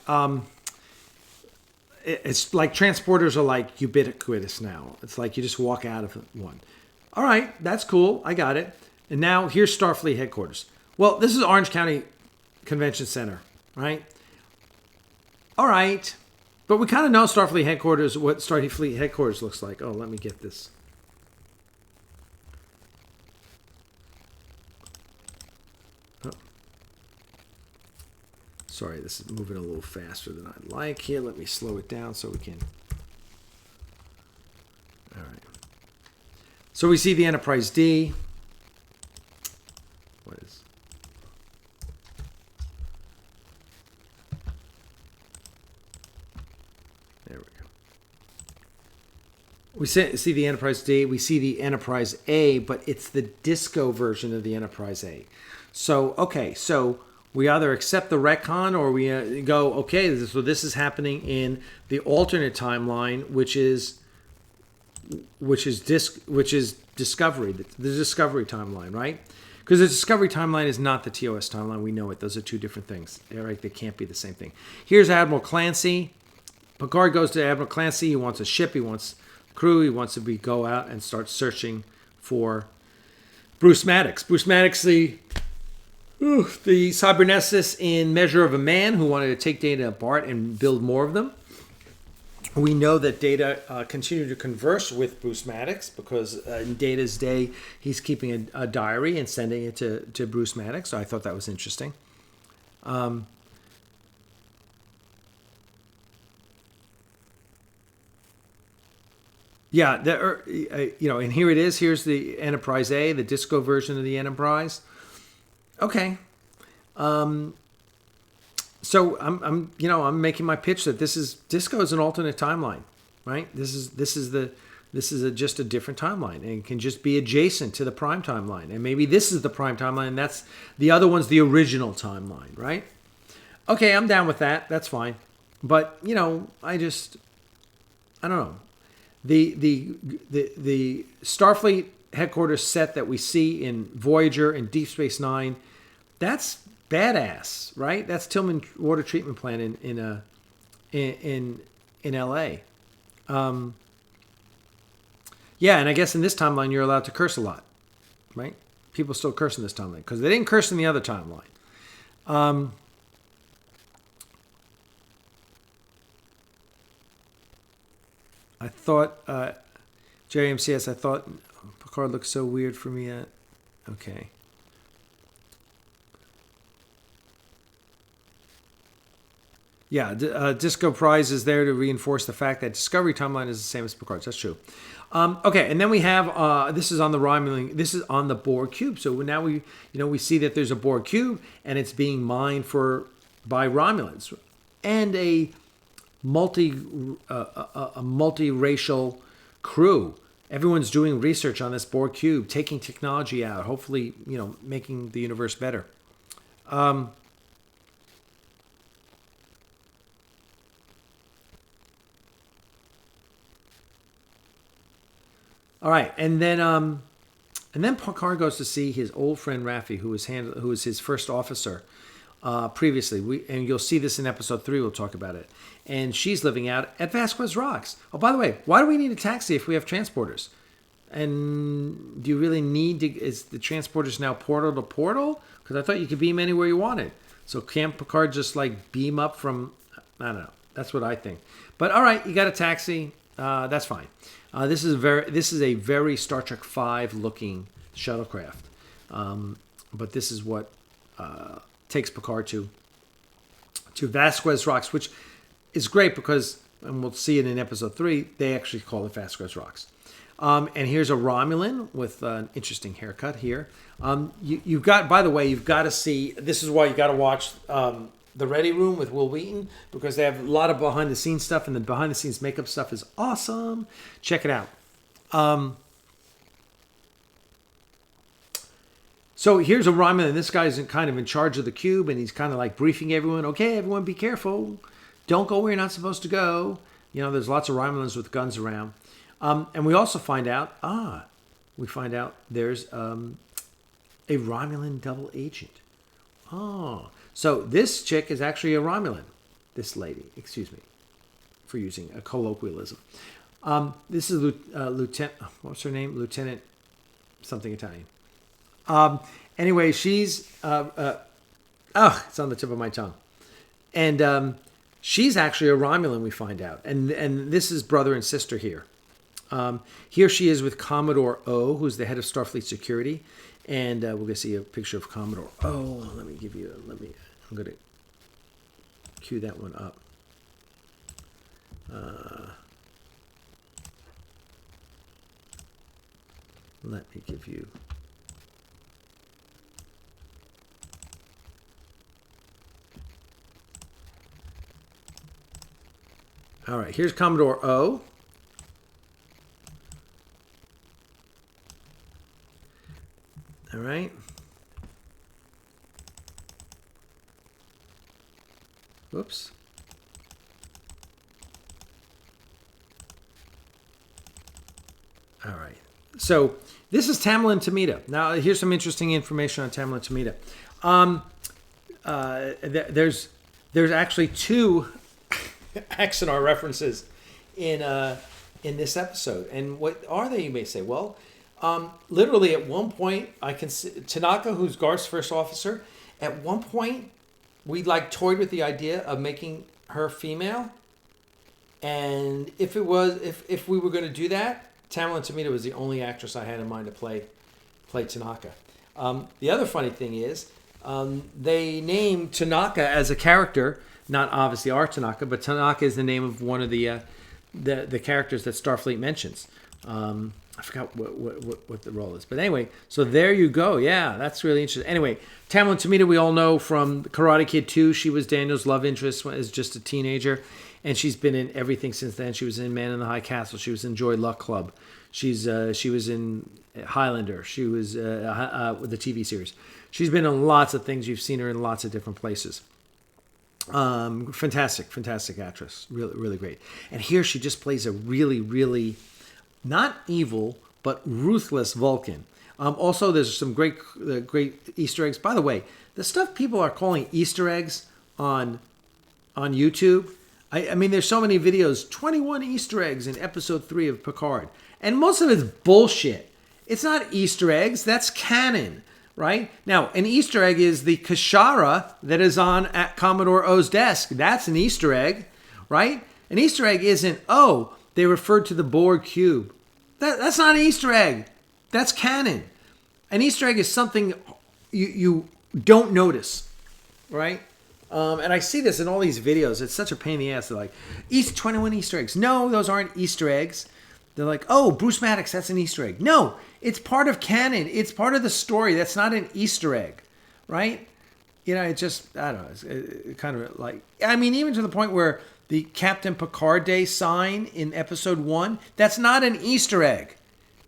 It's like transporters are like ubiquitous now. It's like you just walk out of one. All right, that's cool. I got it. And now here's Starfleet headquarters. Well, this is Orange County Convention Center, right? All right. But we kind of know Starfleet headquarters, what Starfleet headquarters looks like. Oh, let me get this. Sorry, this is moving a little faster than I'd like here. Let me slow it down so we can. All right. So we see the Enterprise D. What is? There we go. We see the Enterprise D. We see the Enterprise A, but it's the disco version of the Enterprise A. So, okay, so we either accept the retcon or we go, okay, so this is happening in the alternate timeline, which is Discovery, the Discovery timeline, right? Because the Discovery timeline is not the TOS timeline. We know it. Those are two different things. Right? They can't be the same thing. Here's Admiral Clancy. Picard goes to Admiral Clancy. He wants a ship. He wants crew. He wants to go out and start searching for Bruce Maddox. Bruce Maddox, the cyberneticist in Measure of a Man who wanted to take Data apart and build more of them. We know that Data continued to converse with Bruce Maddox because in Data's day, he's keeping a diary and sending it to Bruce Maddox. So I thought that was interesting. Yeah, and here it is. Here's the Enterprise A, the disco version of the Enterprise. Okay. So I'm making my pitch that disco is an alternate timeline, right? This is just a different timeline, and it can just be adjacent to the prime timeline, and maybe this is the prime timeline, and that's the other one's the original timeline, right? Okay, I'm down with that. That's fine, but I don't know. The Starfleet headquarters set that we see in Voyager and Deep Space Nine, that's badass, right? That's Tillman Water Treatment Plant in L.A. Yeah, and I guess in this timeline you're allowed to curse a lot, right? People still curse in this timeline because they didn't curse in the other timeline. I thought, JMCS, I thought Picard looked so weird for me. Okay. Yeah, Disco Prize is there to reinforce the fact that Discovery timeline is the same as Picard's. That's true. Okay, and then we have this is on the Romulan. This is on the Borg cube. So now we see that there's a Borg cube and it's being mined by Romulans and a multiracial crew. Everyone's doing research on this Borg cube, taking technology out, hopefully making the universe better. All right, and then Picard goes to see his old friend Raffi, who was his first officer previously. And you'll see this in episode 3. We'll talk about it. And she's living out at Vasquez Rocks. Oh, by the way, why do we need a taxi if we have transporters? And do you really need to? Is the transporters now portal to portal? Because I thought you could beam anywhere you wanted. So can't Picard just beam up from? I don't know. That's what I think. But all right, you got a taxi. That's fine. This is a very Star Trek V looking shuttlecraft, but this is what takes Picard to Vasquez Rocks, which is great because, and we'll see it in episode 3, they actually call it Vasquez Rocks. And here's a Romulan with an interesting haircut here. You've got to see. This is why you got to watch The Ready Room with Will Wheaton, because they have a lot of behind the scenes stuff, and the behind the scenes makeup stuff is awesome. Check it out. So here's a Romulan. This guy's kind of in charge of the cube, and he's kind of briefing everyone. Okay, everyone, be careful. Don't go where you're not supposed to go. There's lots of Romulans with guns around. And we also find out, there's a Romulan double agent. Oh, so this chick is actually a Romulan. This lady, excuse me, for using a colloquialism. This is Lieutenant, what's her name? Lieutenant something Italian. Anyway, she's, it's on the tip of my tongue. And she's actually a Romulan, we find out. And this is brother and sister here. Here she is with Commodore O, who's the head of Starfleet Security. And we're going to see a picture of Commodore O. I'm going to cue that one up. Let me give you... All right, here's Commodore O. All right. Whoops. All right. So this is Tamlin Tomita. Now, here's some interesting information on Tamlin Tomita. There's actually 2 Axanar references in this episode. And what are they, you may say? Well, literally at one point, I can see Tanaka, who's Garth's first officer, at one point, we toyed with the idea of making her female. And if we were going to do that, Tamlin Tomita was the only actress I had in mind to play Tanaka. The other funny thing is, they named Tanaka as a character, not obviously our Tanaka, but Tanaka is the name of one of the characters that Starfleet mentions. I forgot what the role is. But anyway, so there you go. Yeah, that's really interesting. Anyway, Tamlin Tomita we all know from Karate Kid 2. She was Daniel's love interest as just a teenager. And she's been in everything since then. She was in Man in the High Castle. She was in Joy Luck Club. She was in Highlander. She was with the TV series. She's been in lots of things. You've seen her in lots of different places. Fantastic actress. Really, really great. And here she just plays a really, really not evil, but ruthless Vulcan. Also, there's some great Easter eggs. By the way, the stuff people are calling Easter eggs on YouTube, I mean, there's so many videos, 21 Easter eggs in episode 3 of Picard. And most of it's bullshit. It's not Easter eggs, that's canon, right? Now, an Easter egg is the Kashara that is on at Commodore O's desk. That's an Easter egg, right? An Easter egg isn't, oh, they referred to the Borg cube. That's not an Easter egg. That's canon. An Easter egg is something you don't notice, right? And I see this in all these videos. It's such a pain in the ass. They're like, 21 Easter eggs. No, those aren't Easter eggs. They're like, oh, Bruce Maddox, that's an Easter egg. No, it's part of canon. It's part of the story. That's not an Easter egg, right? You know, it just, I don't know. It's kind of like, I mean, even to the point where the Captain Picard Day sign in episode 1, that's not an Easter egg.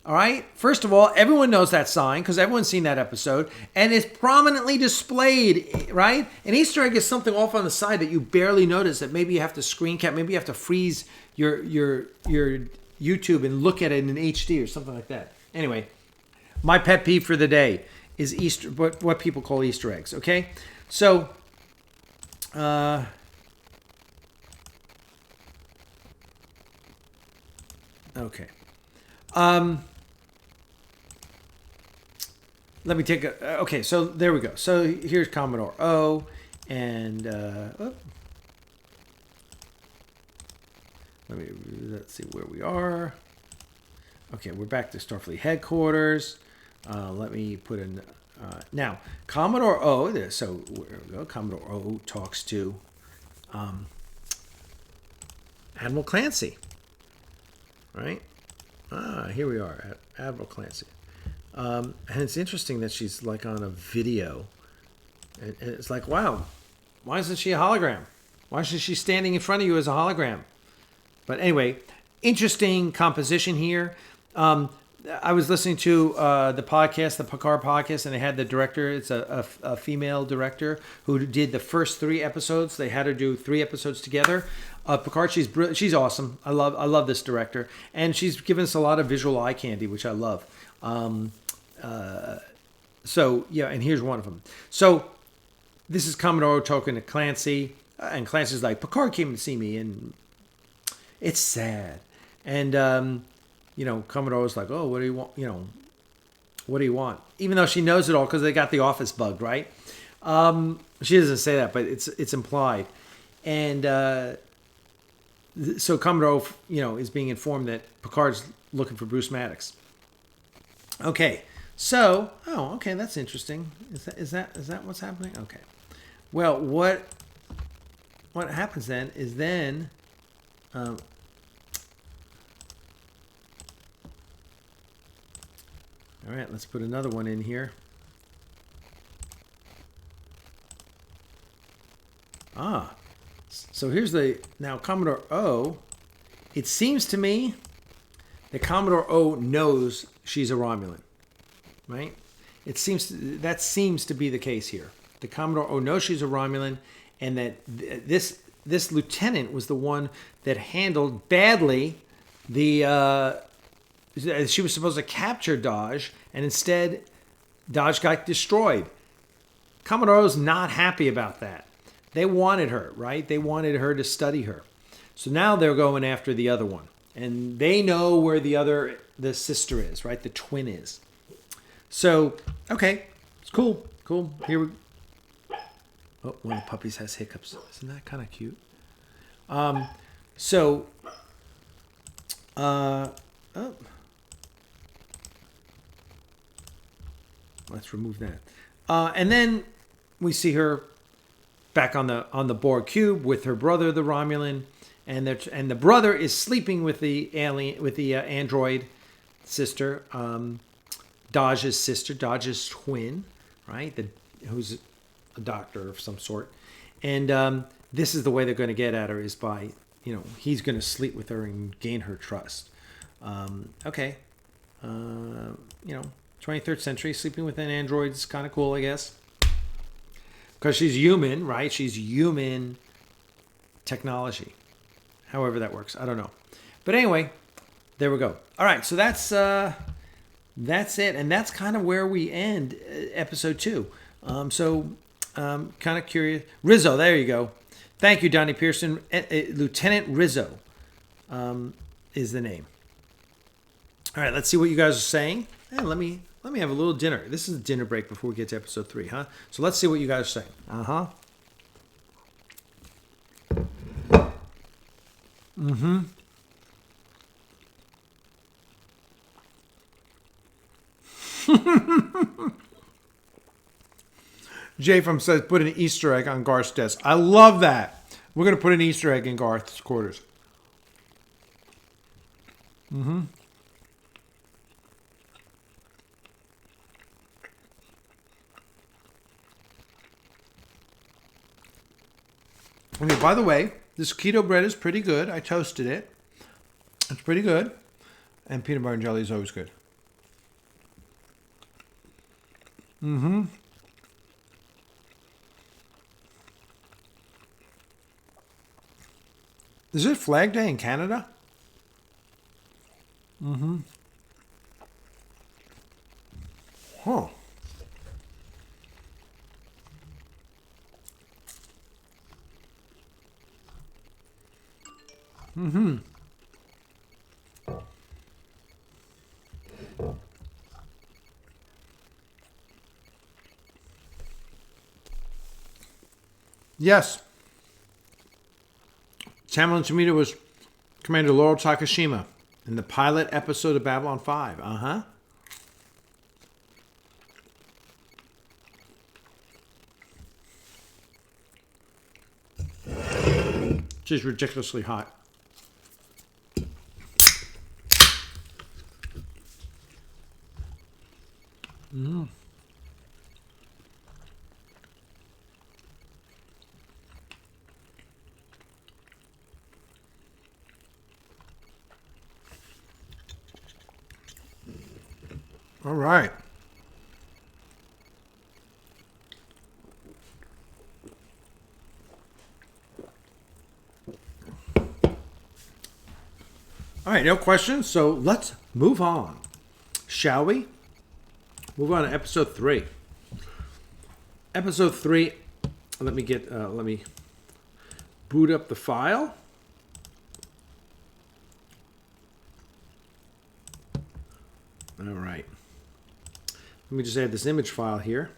All right. First of all, everyone knows that sign because everyone's seen that episode and it's prominently displayed, right? An Easter egg is something off on the side that you barely notice that maybe you have to screen cap, maybe you have to freeze your YouTube and look at it in HD or something like that. Anyway, my pet peeve for the day is Easter, what people call Easter eggs. Okay. So, okay. Let me take a... Okay, so there we go. So here's Commodore O, and... let's see where we are. Okay, we're back to Starfleet headquarters. Let me put in... now, Commodore O... So, where we go. Commodore O talks to Admiral Clancy. Right? Here we are at Admiral Clancy. And it's interesting that she's like on a video. And it's like, wow, why isn't she a hologram? Why isn't she standing in front of you as a hologram? But anyway, interesting composition here. I was listening to the podcast, the Picard podcast, and they had the director. It's a female director who did the first 3 episodes. They had her do 3 episodes together. Picard, she's awesome. I love this director, and she's given us a lot of visual eye candy, which I love. So yeah, and here's one of them. So this is Commodore talking to Clancy, and Clancy's like, Picard came to see me, and it's sad. And you know, Commodore was like, oh, what do you want? You know, what do you want? Even though she knows it all because they got the office bugged, right? She doesn't say that, but it's implied. And so Commodore, you know, is being informed that Picard's looking for Bruce Maddox. Okay, so okay, that's interesting. Is that what's happening? Okay, well, what happens then is then. All right, let's put another one in here. So here's now Commodore O. It seems to me that Commodore O knows she's a Romulan, right? That seems to be the case here. The Commodore O knows she's a Romulan, and that this lieutenant was the one that handled badly the. She was supposed to capture Dodge, and instead, Dodge got destroyed. Commodore O's not happy about that. They wanted her, right? They wanted her to study her. So now they're going after the other one. And they know where the sister is, right? The twin is. So, okay. It's cool. Cool. Here we... Oh, one of the puppies has hiccups. Isn't that kind of cute? So Oh. Let's remove that. And then we see her back on the Borg cube with her brother, the Romulan, and the brother is sleeping with the alien, with the android sister, Daj's sister, Daj's twin, right? Who's a doctor of some sort, and this is the way they're going to get at her, is by, he's going to sleep with her and gain her trust. Okay, 23rd century, sleeping with an android is kind of cool, I guess. Because she's human, right? She's human technology. However that works. I don't know. But anyway, there we go. All right, so that's it. And that's kind of where we end episode 2. Kind of curious. Rizzo, there you go. Thank you, Donnie Pearson. Lieutenant Rizzo is the name. All right, let's see what you guys are saying. Hey, let me have a little dinner. This is a dinner break before we get to episode 3, huh? So let's see what you guys are saying. Uh-huh. Mm-hmm. Jay from says, put an Easter egg on Garth's desk. I love that. We're going to put an Easter egg in Garth's quarters. Mm-hmm. Okay, by the way, this keto bread is pretty good. I toasted it. It's pretty good. And peanut butter and jelly is always good. Mm-hmm. Is it Flag Day in Canada? Mm-hmm. Huh. Mm-hmm. Yes. Tamlin Tomita was Commander Laurel Takashima in the pilot episode of Babylon 5. Uh-huh. She's ridiculously hot. Mm. All right. All right, no questions. So let's move on. Shall we? Move on to episode 3. Episode 3. Let me boot up the file. All right. Let me just add this image file here.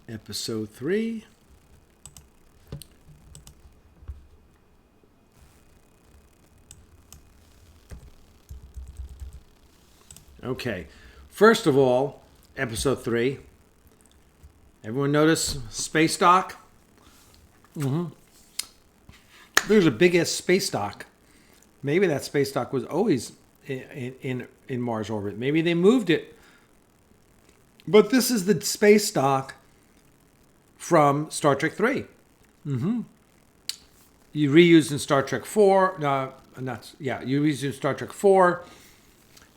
Episode 3. Okay. First of all, episode 3. Everyone notice space dock? Mm-hmm. There's a big-ass space dock. Maybe that space dock was always in Mars orbit. Maybe they moved it. But this is the space dock from Star Trek 3. Mm-hmm. You reused in Star Trek 4. You reused in Star Trek 4.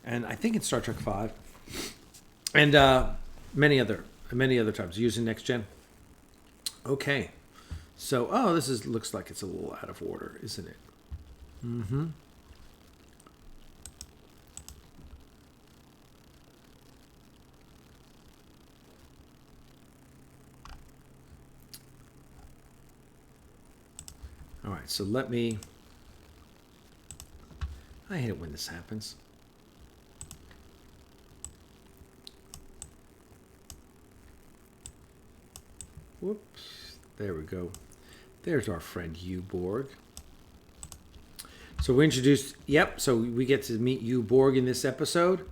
And I think in Star Trek 5. And many other times. Using Next Gen. Okay. So, this looks like it's a little out of order, isn't it? Mm-hmm. All right, so let me... I hate it when this happens. Whoops. There we go. There's our friend Uborg. So we introduced... Yep, so we get to meet Uborg in this episode.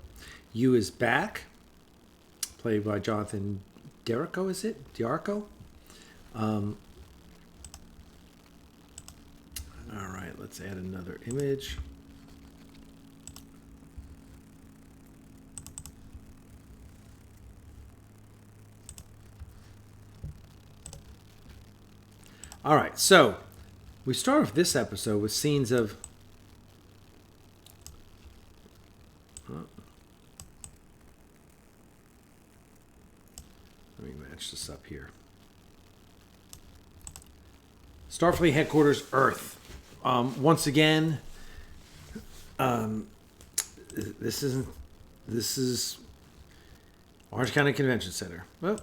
U is back. Played by Jonathan Derrico, is it? Diarco? All right, let's add another image. All right, so we start off this episode with scenes of... Let me match this up here. Starfleet Headquarters, Earth. Once again, this is Orange County Convention Center. Well,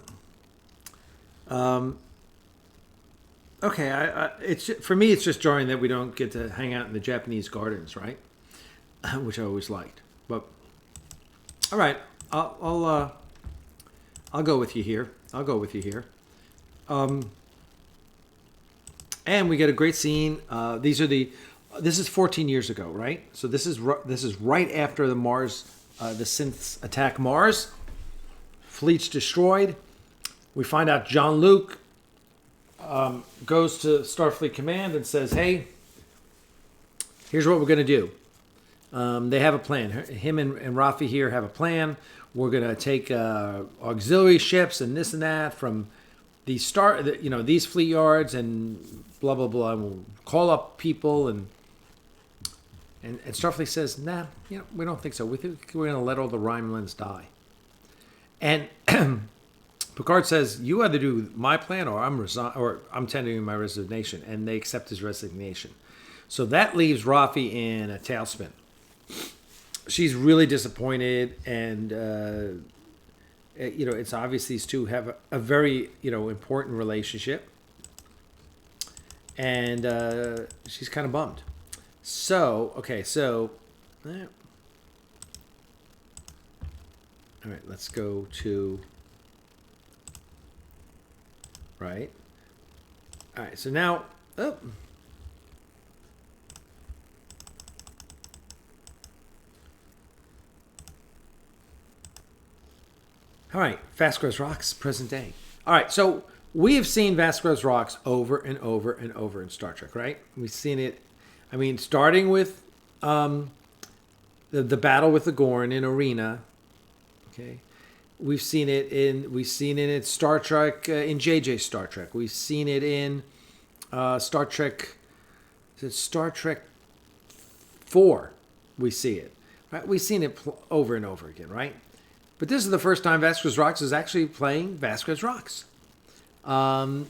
okay. It's for me. It's just jarring that we don't get to hang out in the Japanese gardens, right? Which I always liked. But all right, I'll go with you here. And we get a great scene. This is 14 years ago, right? So this is right after the synths attack Mars. Fleet's destroyed. We find out Jean-Luc goes to Starfleet Command and says, "Hey, here's what we're going to do." They have a plan. Him and Rafi here have a plan. We're going to take auxiliary ships and this and that from these these fleet yards and blah blah blah. And we'll call up people and Starfleet says, "Nah, we don't think so. We think we're going to let all the Rhinelands die." And Picard says, "You either do my plan or I'm tendering my resignation," and they accept his resignation. So that leaves Rafi in a tailspin. She's really disappointed, and it's obvious these two have a very important relationship, and she's kind of bummed. So okay, all right, let's go to right. All right, so now all right, Vasquez Rocks, present day. All right, so we have seen Vasquez Rocks over and over and over in Star Trek, right? We've seen it, starting with the battle with the Gorn in Arena. Okay, we've seen it in Star Trek, in JJ Star Trek. We've seen it in Star Trek. Is it Star Trek 4? We see it, right? We've seen it over and over again, right? But this is the first time Vasquez Rocks is actually playing Vasquez Rocks.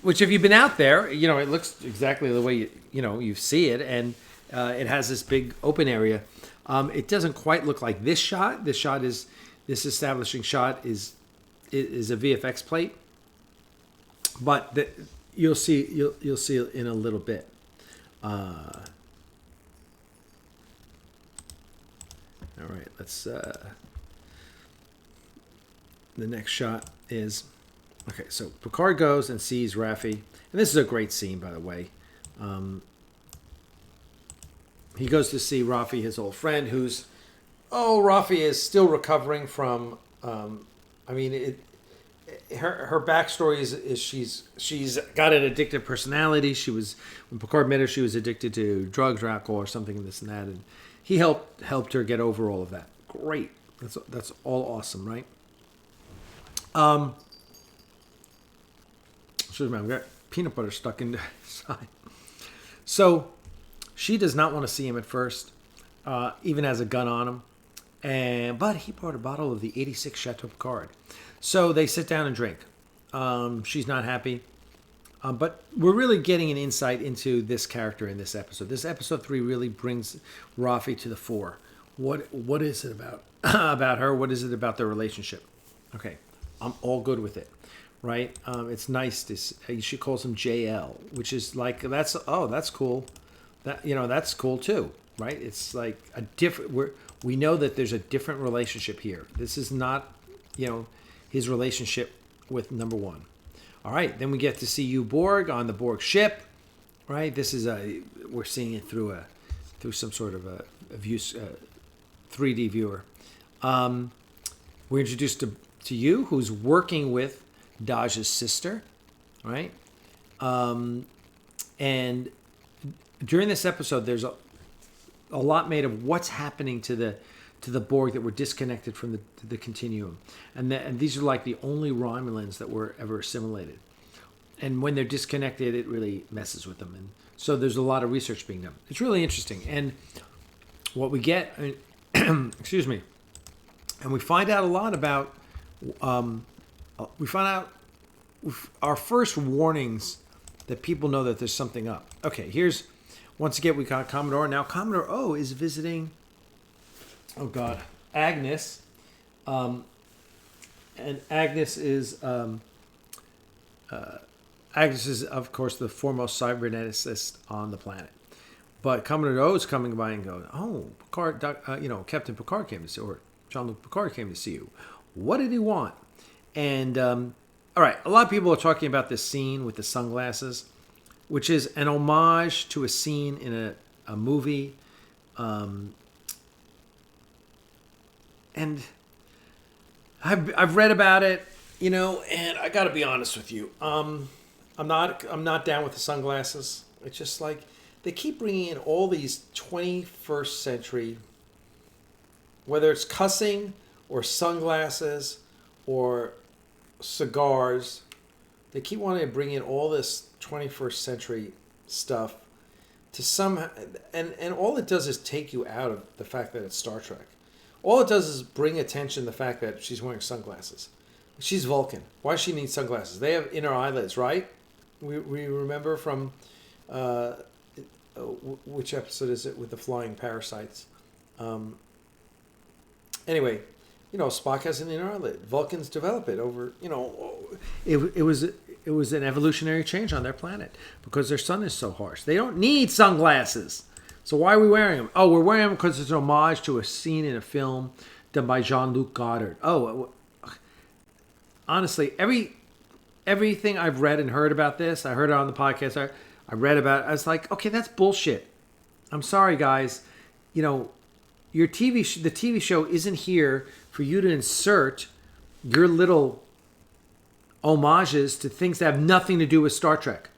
Which, if you've been out there, it looks exactly the way you see it, and it has this big open area. It doesn't quite look like this shot. This establishing shot is a VFX plate, but you'll see it in a little bit. All right, let's. The next shot is, okay, so Picard goes and sees Raffi. And this is a great scene, by the way. He goes to see Raffi, his old friend, Raffi is still recovering from, her backstory is she's got an addictive personality. When Picard met her, she was addicted to drugs or alcohol or something, and this and that. And he helped her get over all of that. Great. That's all awesome, right? Excuse me, I've got peanut butter stuck in the side. So she does not want to see him at first, even has a gun on him. But he brought a bottle of the 86 Chateau Picard. So they sit down and drink. She's not happy. But we're really getting an insight into this character in this episode. This episode 3 really brings Raffi to the fore. What is it about her? What is it about their relationship? Okay. I'm all good with it. right? It's nice to. She calls him JL, which is like that's cool. That's cool too, right? It's like a different. We know that there's a different relationship here. This is not, his relationship with number one. All right, then we get to see you Borg on the Borg ship, right? This is we're seeing it through some sort of a view, 3D viewer. We're introduced to you, who's working with Daj's sister, right? And during this episode, there's a lot made of what's happening to the Borg that were disconnected from the continuum, and these are like the only Romulans that were ever assimilated. And when they're disconnected, it really messes with them, and so there's a lot of research being done. It's really interesting, and what we get, excuse me, and we find out a lot about. We find out our first warnings that people know that there's something up. Okay, once again, we got Commodore. Now Commodore O is visiting, Agnes. And Agnes is, of course, the foremost cyberneticist on the planet. But Commodore O is coming by and goes, oh, Picard, Captain Picard came to see, or Jean-Luc Picard came to see you. What did he want? And, all right, a lot of people are talking about this scene with the sunglasses, which is an homage to a scene in a movie. And I've read about it, and I got to be honest with you. I'm not down with the sunglasses. It's just like they keep bringing in all these 21st century, whether it's cussing or sunglasses or cigars. They keep wanting to bring in all this 21st century stuff to somehow, and all it does is take you out of the fact that it's Star Trek. All it does is bring attention to the fact that she's wearing sunglasses. She's Vulcan. Why does she need sunglasses? They have inner eyelids, right? We remember from, which episode is it with the flying parasites? Anyway, Spock has an inner eyelid. Vulcans develop it over, it was an evolutionary change on their planet because their sun is so harsh. They don't need sunglasses. So why are we wearing them? Oh, we're wearing them because it's an homage to a scene in a film done by Jean-Luc Godard. Oh, honestly, everything I've read and heard about this, I heard it on the podcast, I read about it, I was like, okay, that's bullshit. I'm sorry, guys. The TV show isn't here for you to insert your little homages to things that have nothing to do with Star Trek.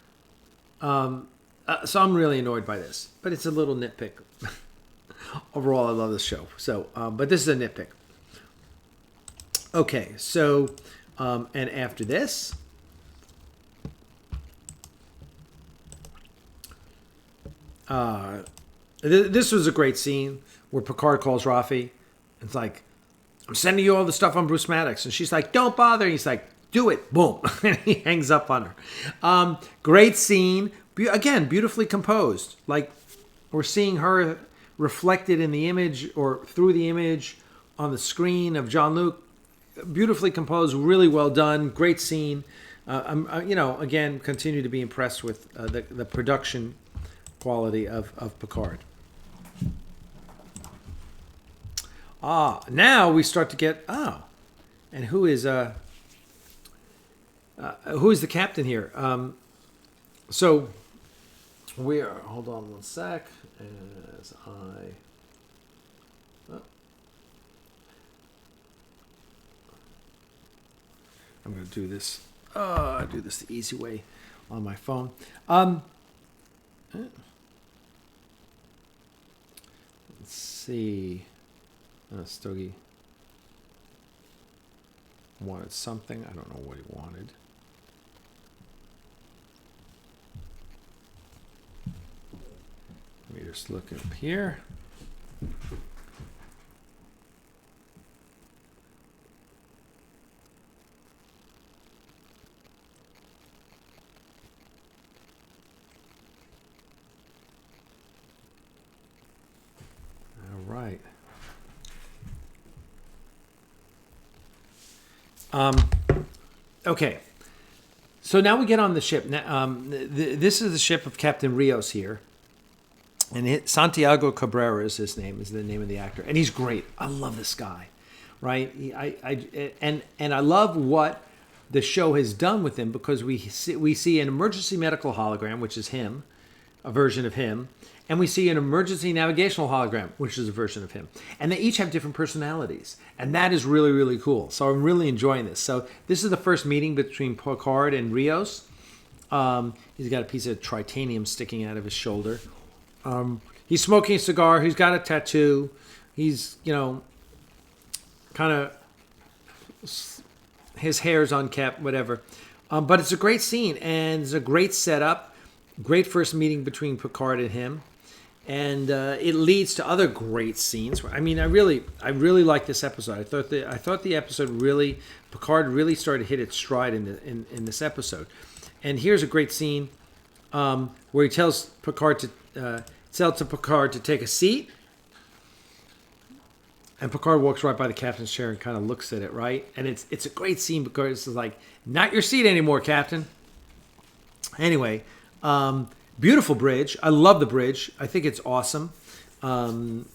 So I'm really annoyed by this, but it's a little nitpick. Overall, I love this show. So, but this is a nitpick. Okay, so, and after this, this was a great scene where Picard calls Rafi. It's like, I'm sending you all the stuff on Bruce Maddox. And she's like, don't bother. And he's like, do it. Boom. And he hangs up on her. Great scene. Again, beautifully composed. Like, we're seeing her reflected in the image or through the image on the screen of Jean-Luc. Beautifully composed, really well done. Great scene. Again, continue to be impressed with the production quality of Picard. Now we start to get, and who is the captain here? So we are, hold on one sec, as I'm going to do this. I do this the easy way on my phone. Let's see. Stogie wanted something. I don't know what he wanted. Let me just look up here. All right. Okay. So now we get on the ship. This is the ship of Captain Rios here. And Santiago Cabrera is his name, is the name of the actor. And he's great. I love this guy, right? And I love what the show has done with him, because we see an emergency medical hologram, which is him, a version of him. And we see an emergency navigational hologram, which is a version of him. And they each have different personalities. And that is really, really cool. So I'm really enjoying this. So this is the first meeting between Picard and Rios. He's got a piece of titanium sticking out of his shoulder. He's smoking a cigar. He's got a tattoo. He's, kind of, his hair's unkept, whatever. But it's a great scene. And it's a great setup. Great first meeting between Picard and him. And it leads to other great scenes. I mean, I really like this episode. I thought the episode really, Picard really started to hit its stride in this episode. And here's a great scene where he tells Picard to take a seat. And Picard walks right by the captain's chair and kind of looks at it, right? And it's a great scene because it's like, not your seat anymore, Captain. Anyway. Beautiful bridge. I love the bridge. I think it's awesome. And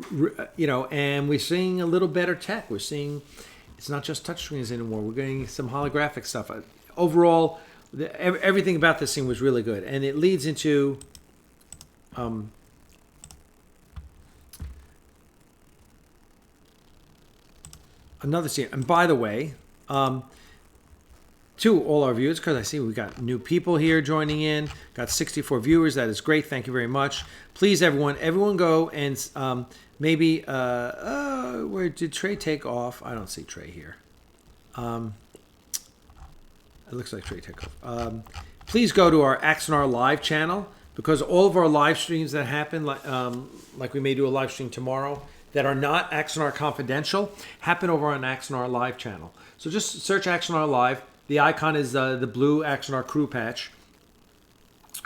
we're seeing a little better tech. We're seeing it's not just touchscreens anymore. We're getting some holographic stuff. Overall, everything about this scene was really good. And it leads into another scene. And by the way, to all our viewers, because I see we got new people here joining in. Got 64 viewers. That is great. Thank you very much. Please, everyone go and maybe where did Trey take off? I don't see Trey here. It looks like Trey took off. Please go to our Axanar Live channel, because all of our live streams that happen, like we may do a live stream tomorrow, that are not Axanar Confidential, happen over on Axanar Live channel. So just search Axanar Live. The icon is the blue Axanar crew patch.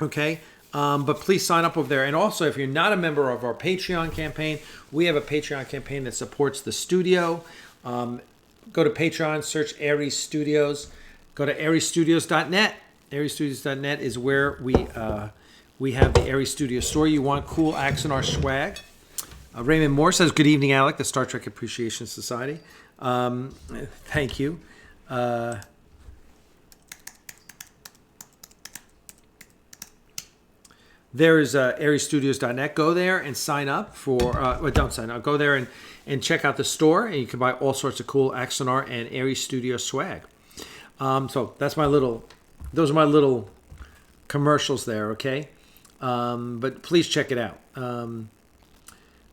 Okay? But please sign up over there. And also, if you're not a member of our Patreon campaign, we have a Patreon campaign that supports the studio. Go to Patreon, search Aries Studios. Go to ariesstudios.net. Ariesstudios.net is where we have the Aries Studio store. You want cool Axanar swag. Raymond Moore says, good evening, Alec, the Star Trek Appreciation Society. Thank you. There's ariesstudios.net. Go there and sign up for, don't sign up. Go there and check out the store, and you can buy all sorts of cool Axanar and Aries Studio swag. So those are my little commercials there, okay? But please check it out.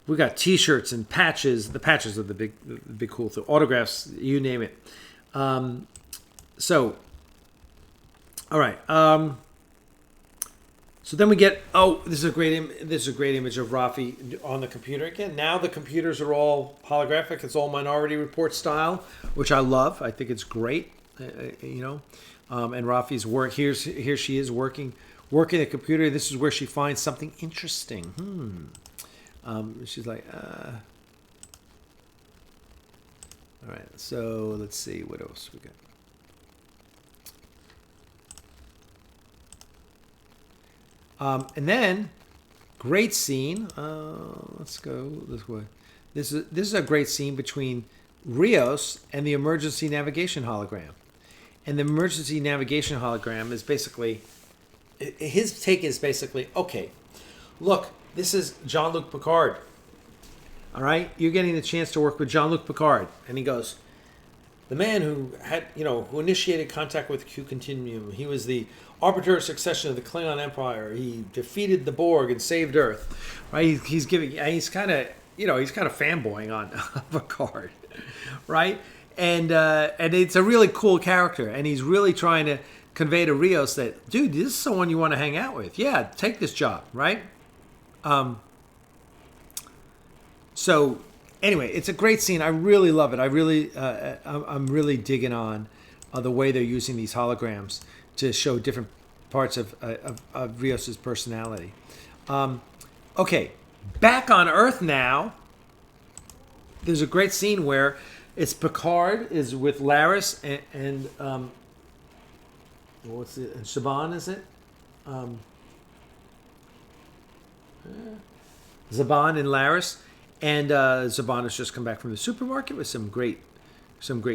We got T-shirts and patches. The patches are the big cool thing. Autographs, you name it. So, all right. So then we get, this is a great image of Rafi on the computer again. Now the computers are all holographic. It's all Minority Report style, which I love. I think it's great. And Rafi's work. Here she is working the computer. This is where she finds something interesting. She's like, all right. So let's see what else we got. And then, great scene. Let's go this way. This is a great scene between Rios and the emergency navigation hologram. And the emergency navigation hologram is basically, his take is basically, okay, look, this is Jean-Luc Picard. All right, you're getting the chance to work with Jean-Luc Picard, and he goes, the man who had, who initiated contact with Q Continuum. He was the arbiter of succession of the Klingon Empire. He defeated the Borg and saved Earth. Right? He's kind of fanboying on Picard, right? And it's a really cool character, and he's really trying to convey to Rios that, dude, this is someone you want to hang out with. Yeah, take this job, right? So anyway, it's a great scene. I really love it. I'm really digging on the way they're using these holograms to show different parts of Rios's personality. Okay, back on Earth now. There's a great scene where it's Picard is with Laris and what's it? Saban, is it? Zaban and Laris, and Zaban has just come back from the supermarket with some great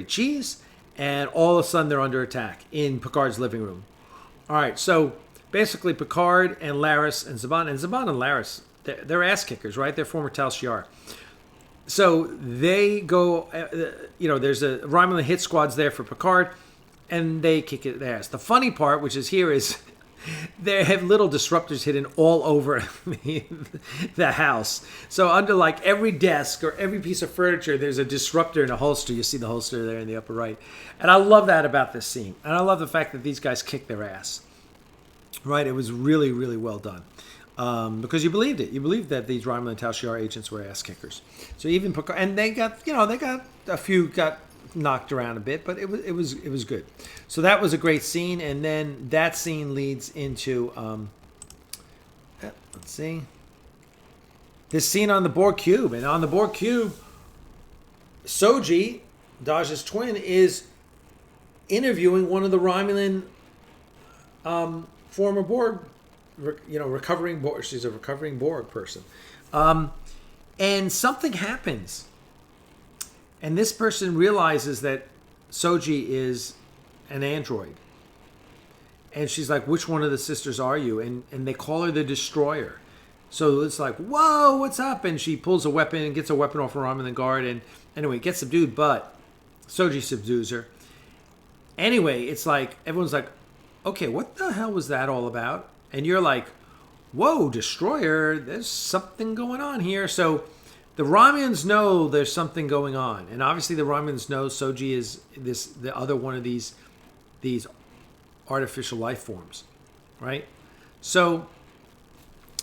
cheese, and all of a sudden they're under attack in Picard's living room. All right, so basically Picard and Laris and Zaban and Laris, they're ass kickers, right? They're former Tal Shiar. So they go, there's a Romulan hit squad's there for Picard, and they kick their ass. The funny part, which is here, is they have little disruptors hidden all over the house. So under like every desk or every piece of furniture, there's a disruptor in a holster. You see the holster there in the upper right. And I love that about this scene. And I love the fact that these guys kick their ass. Right? It was really, really well done. Because you believed it. You believed that these Romulan Tal Shiar agents were ass kickers. So even Picard, and they got a few got knocked around a bit, but it was good. So that was a great scene, and then that scene leads into let's see, this scene on the Borg cube, and on the Borg cube, Soji, Daj's twin, is interviewing one of the Romulan former Borg. Recovering Borg. She's a recovering Borg person. And something happens. And this person realizes that Soji is an android. And she's like, which one of the sisters are you? And they call her the Destroyer. So it's like, whoa, what's up? And she pulls a weapon and gets a weapon off her arm in the guard. And anyway, gets subdued, but Soji subdues her. Anyway, it's like, everyone's like, okay, what the hell was that all about? And you're like, whoa, Destroyer, there's something going on here. So the Romulans know there's something going on. And obviously the Romulans know Soji is the other one of these artificial life forms, right? So,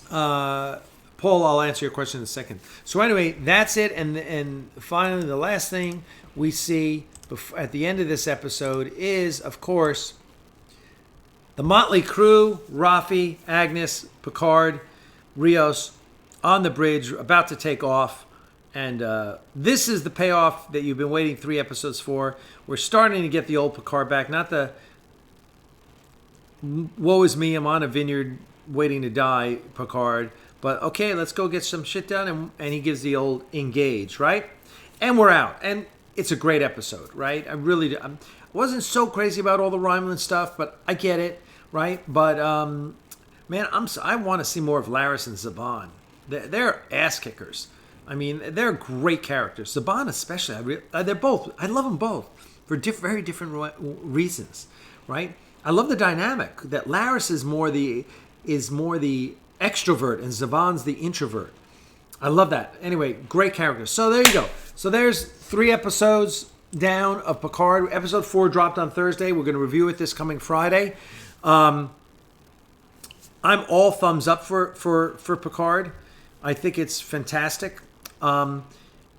Paul, I'll answer your question in a second. So anyway, that's it. And finally, the last thing we see at the end of this episode is, of course, the motley crew, Rafi, Agnes, Picard, Rios, on the bridge, about to take off. And this is the payoff that you've been waiting 3 episodes for. We're starting to get the old Picard back. Not the, woe is me, I'm on a vineyard waiting to die, Picard. But, okay, let's go get some shit done. And he gives the old engage, right? And we're out. And it's a great episode, right? I wasn't so crazy about all the Romulan stuff, but I get it. Right, but man, I want to see more of Laris and Zaban. They're ass kickers. I mean, they're great characters. Zaban especially. They're both. I love them both for very different reasons. Right. I love the dynamic that Laris is more the extrovert and Zaban's the introvert. I love that. Anyway, great characters. So there you go. So there's 3 episodes down of Picard. Episode 4 dropped on Thursday. We're going to review it this coming Friday. I'm all thumbs up for Picard. I think it's fantastic. And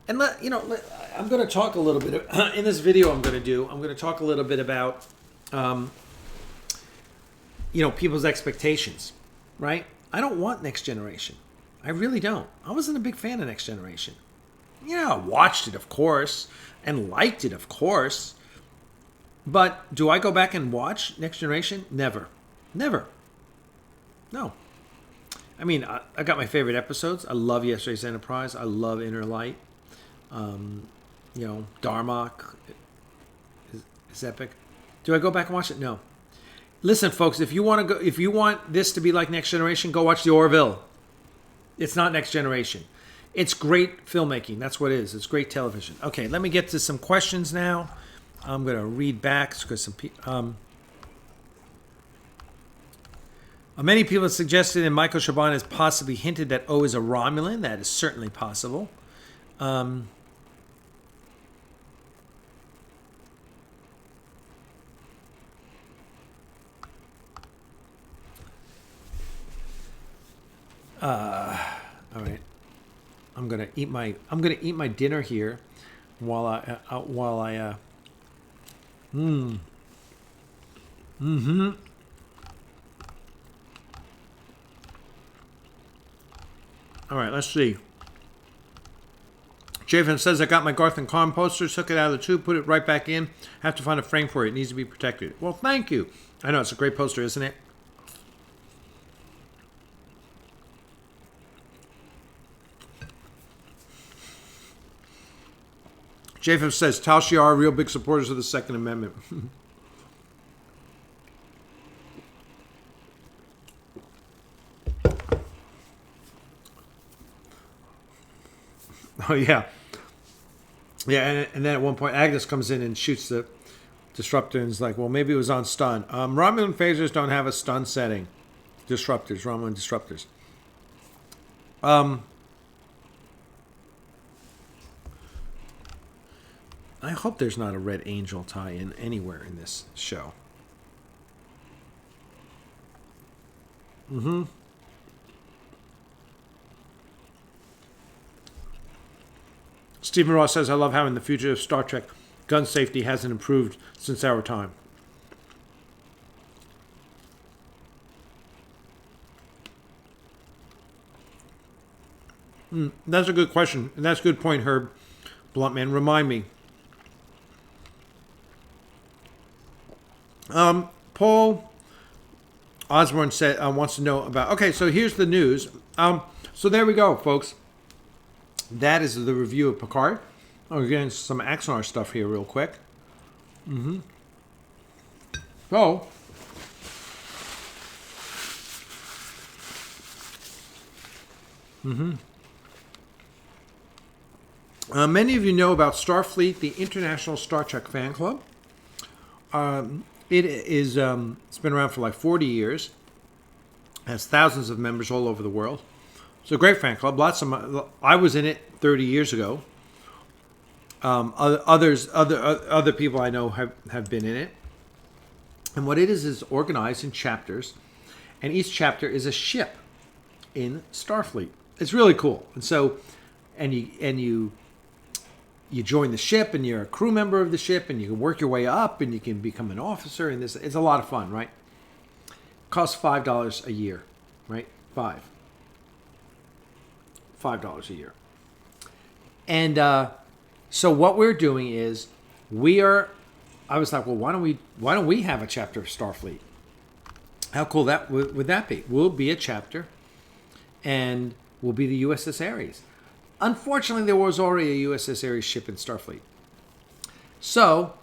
I'm going to talk a little bit in this video. I'm going to talk a little bit about people's expectations. Right? I don't want Next Generation. I really don't. I wasn't a big fan of Next Generation. I watched it, of course, and liked it, of course. But do I go back and watch Next Generation? Never. No. I mean, I got my favorite episodes. I love Yesterday's Enterprise. I love Inner Light. Darmok is epic. Do I go back and watch it? No. Listen, folks, if you want this to be like Next Generation, go watch the Orville. It's not Next Generation. It's great filmmaking. That's what it is. It's great television. Okay, let me get to some questions now. I'm going to read back because some people... many people have suggested that Michael Chabon has possibly hinted that O is a Romulan. That is certainly possible. All right. I'm gonna eat my dinner here while I All right, let's see. Javen says, I got my Garth and Khan poster, took it out of the tube, put it right back in. Have to find a frame for it. It needs to be protected. Well, thank you. I know, it's a great poster, isn't it? Japham says, Tal Shiar are real big supporters of the Second Amendment. Oh, yeah. Yeah, and then at one point, Agnes comes in and shoots the disruptor and is like, well, maybe it was on stun. Romulan phasers don't have a stun setting. Disruptors, Romulan disruptors. I hope there's not a Red Angel tie-in anywhere in this show. Stephen Ross says, I love how in the future of Star Trek, gun safety hasn't improved since our time. That's a good question. And that's a good point, Herb Bluntman. Remind me. Paul Osborne said wants to know about. Okay, so here's the news. So there we go, folks. That is the review of Picard. Oh, we're getting some Axanar stuff here, real quick. So, many of you know about Starfleet, the International Star Trek Fan Club. It is it's been around for like 40 years. Has thousands of members all over the world. It's a great fan club. I was in it 30 years ago. Other people I know have been in it. And what it is organized in chapters, and each chapter is a ship in Starfleet. It's really cool. And so, and you join the ship, and you're a crew member of the ship, and you can work your way up, and you can become an officer. And it's a lot of fun, right? Costs $5 a year, right? $5 a year. And so what we're doing is I was like, well, why don't we have a chapter of Starfleet? How cool would that be? We'll be a chapter, and we'll be the USS Ares. Unfortunately, there was already a USS Ares ship in Starfleet. So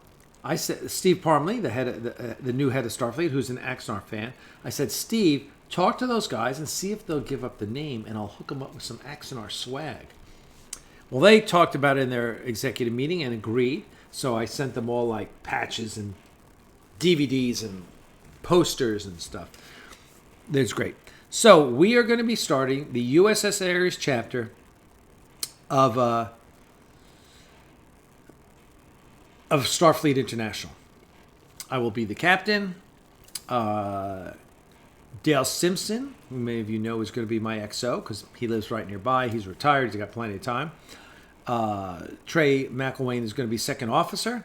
I said, Steve Parmley, the new head of Starfleet, who's an Axanar fan, I said, Steve, talk to those guys and see if they'll give up the name, and I'll hook them up with some Axanar swag. Well, they talked about it in their executive meeting and agreed. So I sent them all like patches and DVDs and posters and stuff. It's great. So we are going to be starting the USS Ares chapter of Starfleet International. I will be the captain. Dale Simpson, who many of you know is going to be my XO because he lives right nearby. He's retired. He's got plenty of time. Trey McElwain is going to be second officer.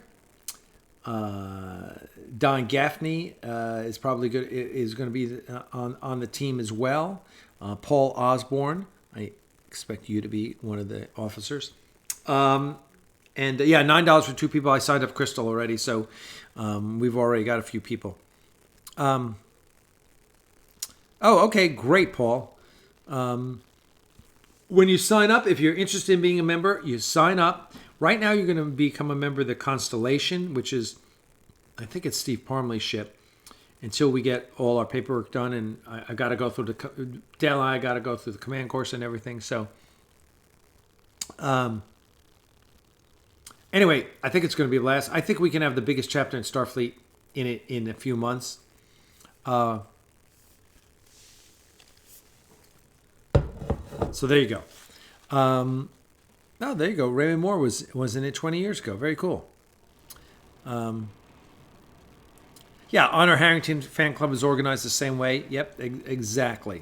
Don Gaffney is probably good. Is going to be on the team as well. Paul Osborne, I expect you to be one of the officers. And yeah, $9 for 2 people. I signed up Crystal already, so we've already got a few people. Oh, okay, great, Paul. When you sign up, if you're interested in being a member, you sign up. Right now, you're going to become a member of the Constellation, which is, I think it's Steve Parmley's ship, until we get all our paperwork done. And I got to go through Dale and I got to go through the command course and everything. So, anyway, I think it's going to be a blast. I think we can have the biggest chapter in Starfleet in a few months. So there you go. Oh, there you go. Raymond Moore was in it 20 years ago. Very cool. Yeah, Honor Harrington Fan Club is organized the same way. Yep, exactly.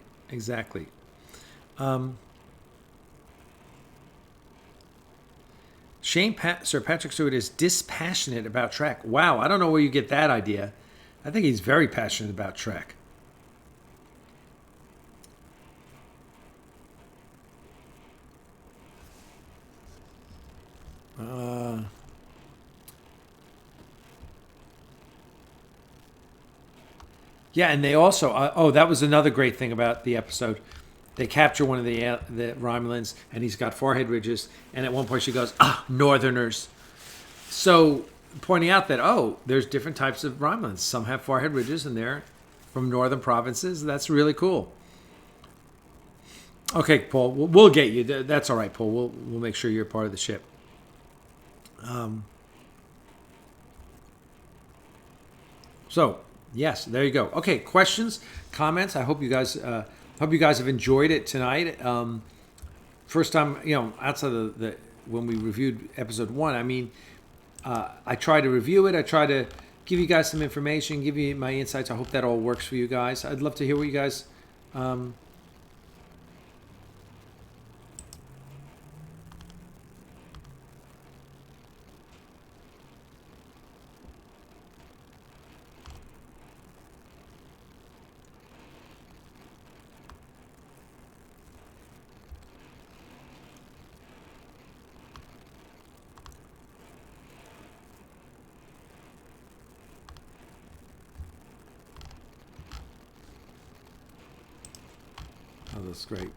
Sir Patrick Stewart is dispassionate about Trek. Wow, I don't know where you get that idea. I think he's very passionate about Trek. Yeah, and they also that was another great thing about the episode. They capture one of the Romulans, and he's got forehead ridges. And at one point, she goes, Northerners. So pointing out that there's different types of Romulans. Some have forehead ridges, and they're from northern provinces. That's really cool. Okay, Paul, we'll get you. That's all right, Paul. We'll make sure you're part of the ship. So yes, there you go. Okay, questions, comments. I hope you guys have enjoyed it tonight. First time, outside of the when we reviewed episode 1. I mean, I try to review it. I try to give you guys some information, give you my insights. I hope that all works for you guys. I'd love to hear what you guys. Oh, that's great.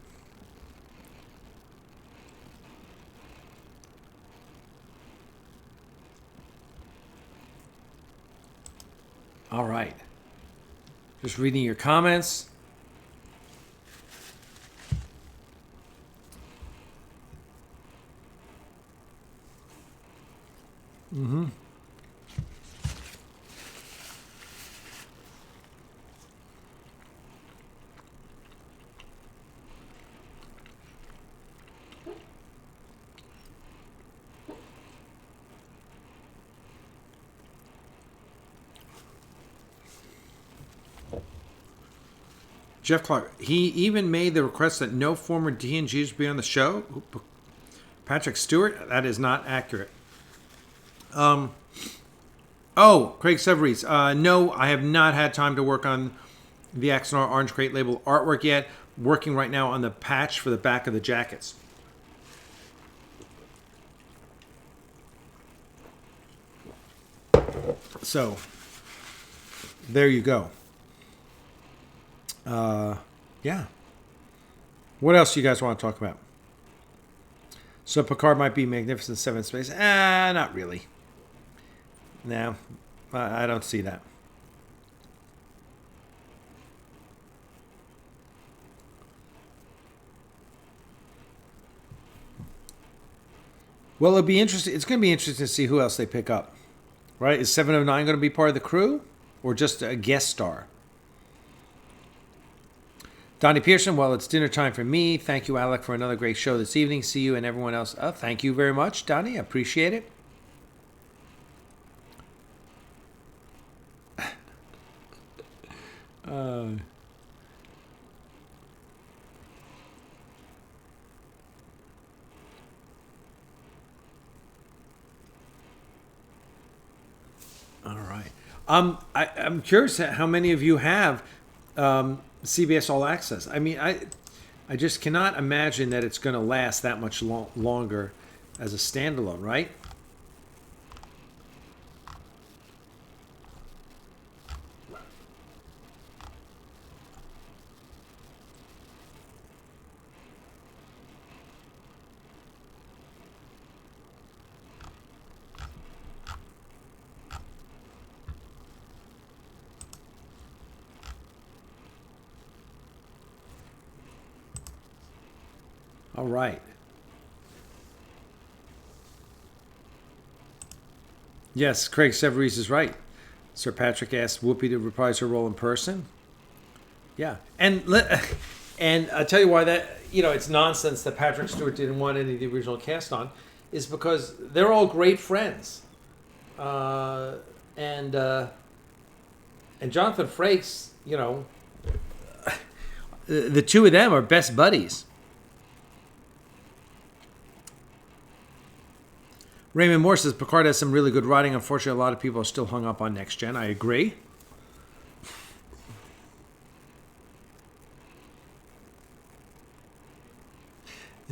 All right. Just reading your comments. Mm-hmm. Jeff Clark, he even made the request that no former DNGs be on the show. Patrick Stewart, that is not accurate. Craig Severies, no, I have not had time to work on the Axanar Orange Crate label artwork yet. Working right now on the patch for the back of the jackets. So, there you go. Yeah. What else do you guys want to talk about? So Picard might be Magnificent Seven space. Not really. No, I don't see that. Well, it'll be interesting. It's going to be interesting to see who else they pick up. Right? Is 709 going to be part of the crew? Or just a guest star? Donnie Pearson, well, it's dinner time for me. Thank you, Alec, for another great show this evening. See you and everyone else. Thank you very much, Donnie. I appreciate it. All right. I'm curious how many of you have CBS All Access. I mean, I just cannot imagine that it's going to last that much longer as a standalone, right? All right. Yes, Craig Severies is right. Sir Patrick asked Whoopi to reprise her role in person. Yeah, and I'll tell you why that, it's nonsense that Patrick Stewart didn't want any of the original cast on, is because they're all great friends, and Jonathan Frakes, the two of them are best buddies. Raymond Moore says Picard has some really good writing. Unfortunately, a lot of people are still hung up on Next Gen. I agree.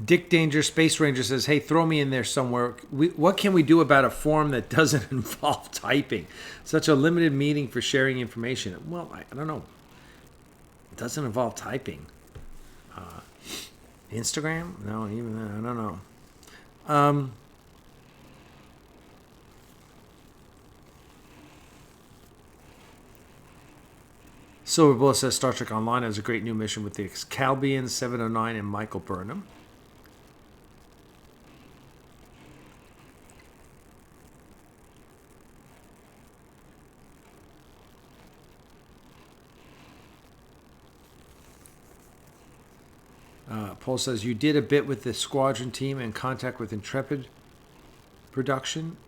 Dick Danger Space Ranger says, hey, throw me in there somewhere. What can we do about a forum that doesn't involve typing? Such a limited meeting for sharing information. Well, I don't know. It doesn't involve typing. Instagram? No, even that. I don't know. Silver Bullet says Star Trek Online has a great new mission with the Calbian 709 and Michael Burnham. Paul says, you did a bit with the Squadron team in contact with Intrepid production.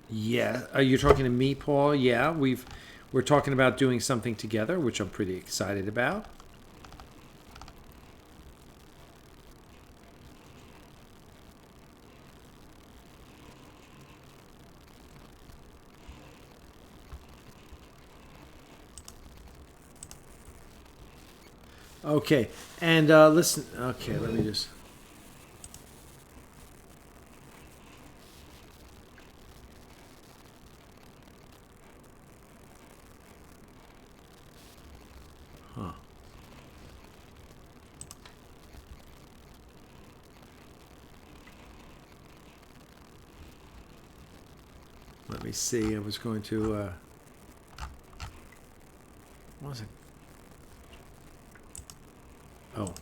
Yeah. Are you talking to me, Paul? Yeah, we're talking about doing something together, which I'm pretty excited about. Okay, and listen. Okay, let me just. Huh. Let me see. I was going to. What was it? Oh.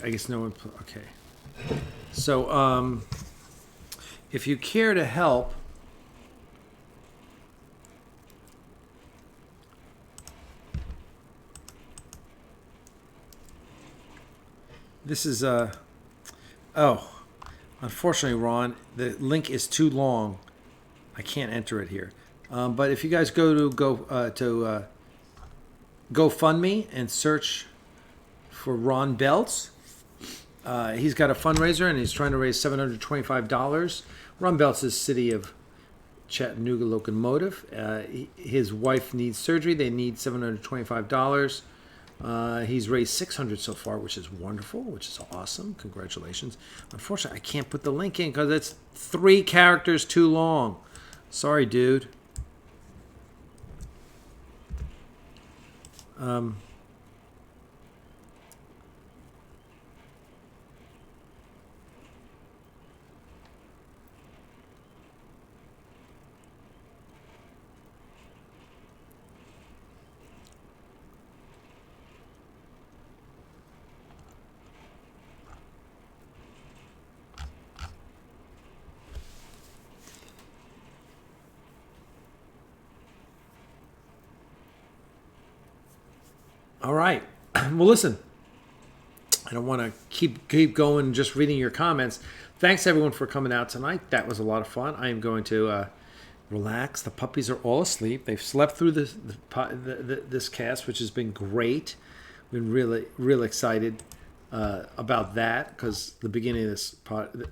I guess no one. Okay. So, if you care to help, this is oh, unfortunately, Ron, the link is too long. I can't enter it here. But if you guys go to GoFundMe and search for Ron Belts, he's got a fundraiser and he's trying to raise $725. Ron Belts is City of Chattanooga Locomotive. His wife needs surgery. They need $725. He's raised $600 so far, which is wonderful, which is awesome. Congratulations. Unfortunately, I can't put the link in because it's 3 characters too long. Sorry, dude. All right. Well, listen, I don't want to keep going just reading your comments. Thanks, everyone, for coming out tonight. That was a lot of fun. I am going to relax. The puppies are all asleep. They've slept through this cast, which has been great. Been really excited about that because the beginning of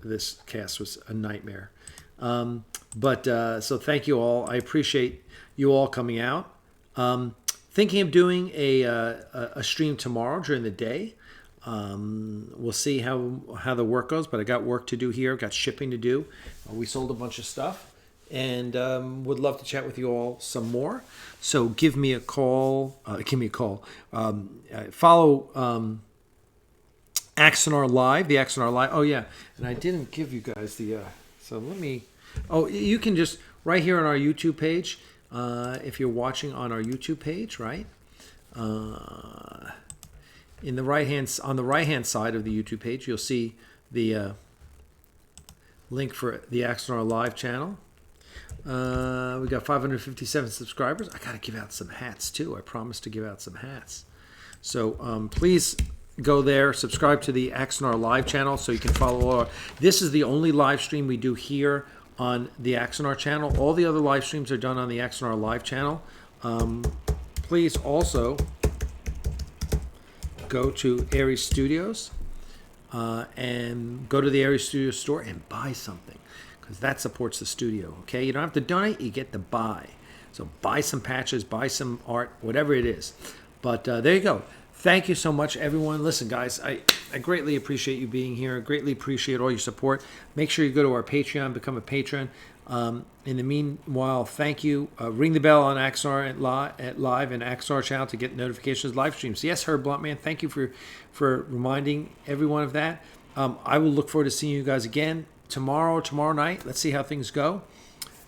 this cast was a nightmare. So thank you all. I appreciate you all coming out. Thinking of doing a stream tomorrow during the day. We'll see how the work goes, but I got work to do here. Got shipping to do. We sold a bunch of stuff, and would love to chat with you all some more. So give me a call. Follow Axanar Live, the Axanar Live. Oh yeah, and I didn't give you guys the. So let me. Oh, you can just right here on our YouTube page. If you're watching on our YouTube page, right? On the right hand side of the YouTube page, you'll see the link for the Axanar Live channel. We got 557 subscribers. I gotta give out some hats too. I promised to give out some hats. So please go there, subscribe to the Axanar Live channel so you can follow. This is the only live stream we do here on the Axanar channel. All the other live streams are done on the Axanar Live channel. Please also go to Aries Studios and go to the Aries Studios store and buy something because that supports the studio. Okay, you don't have to donate; you get to buy. So buy some patches, buy some art, whatever it is. But there you go. Thank you so much, everyone. Listen, guys, I greatly appreciate you being here. I greatly appreciate all your support. Make sure you go to our Patreon, become a patron. In the meanwhile, thank you. Ring the bell on Axanar at Live and Axanar channel to get notifications, live streams. Yes, Herb Bluntman, thank you for reminding everyone of that. I will look forward to seeing you guys again tomorrow night. Let's see how things go.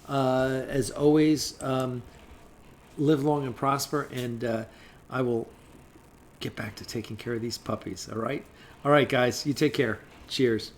As always, live long and prosper, and I will get back to taking care of these puppies. All right, guys, you take care. Cheers.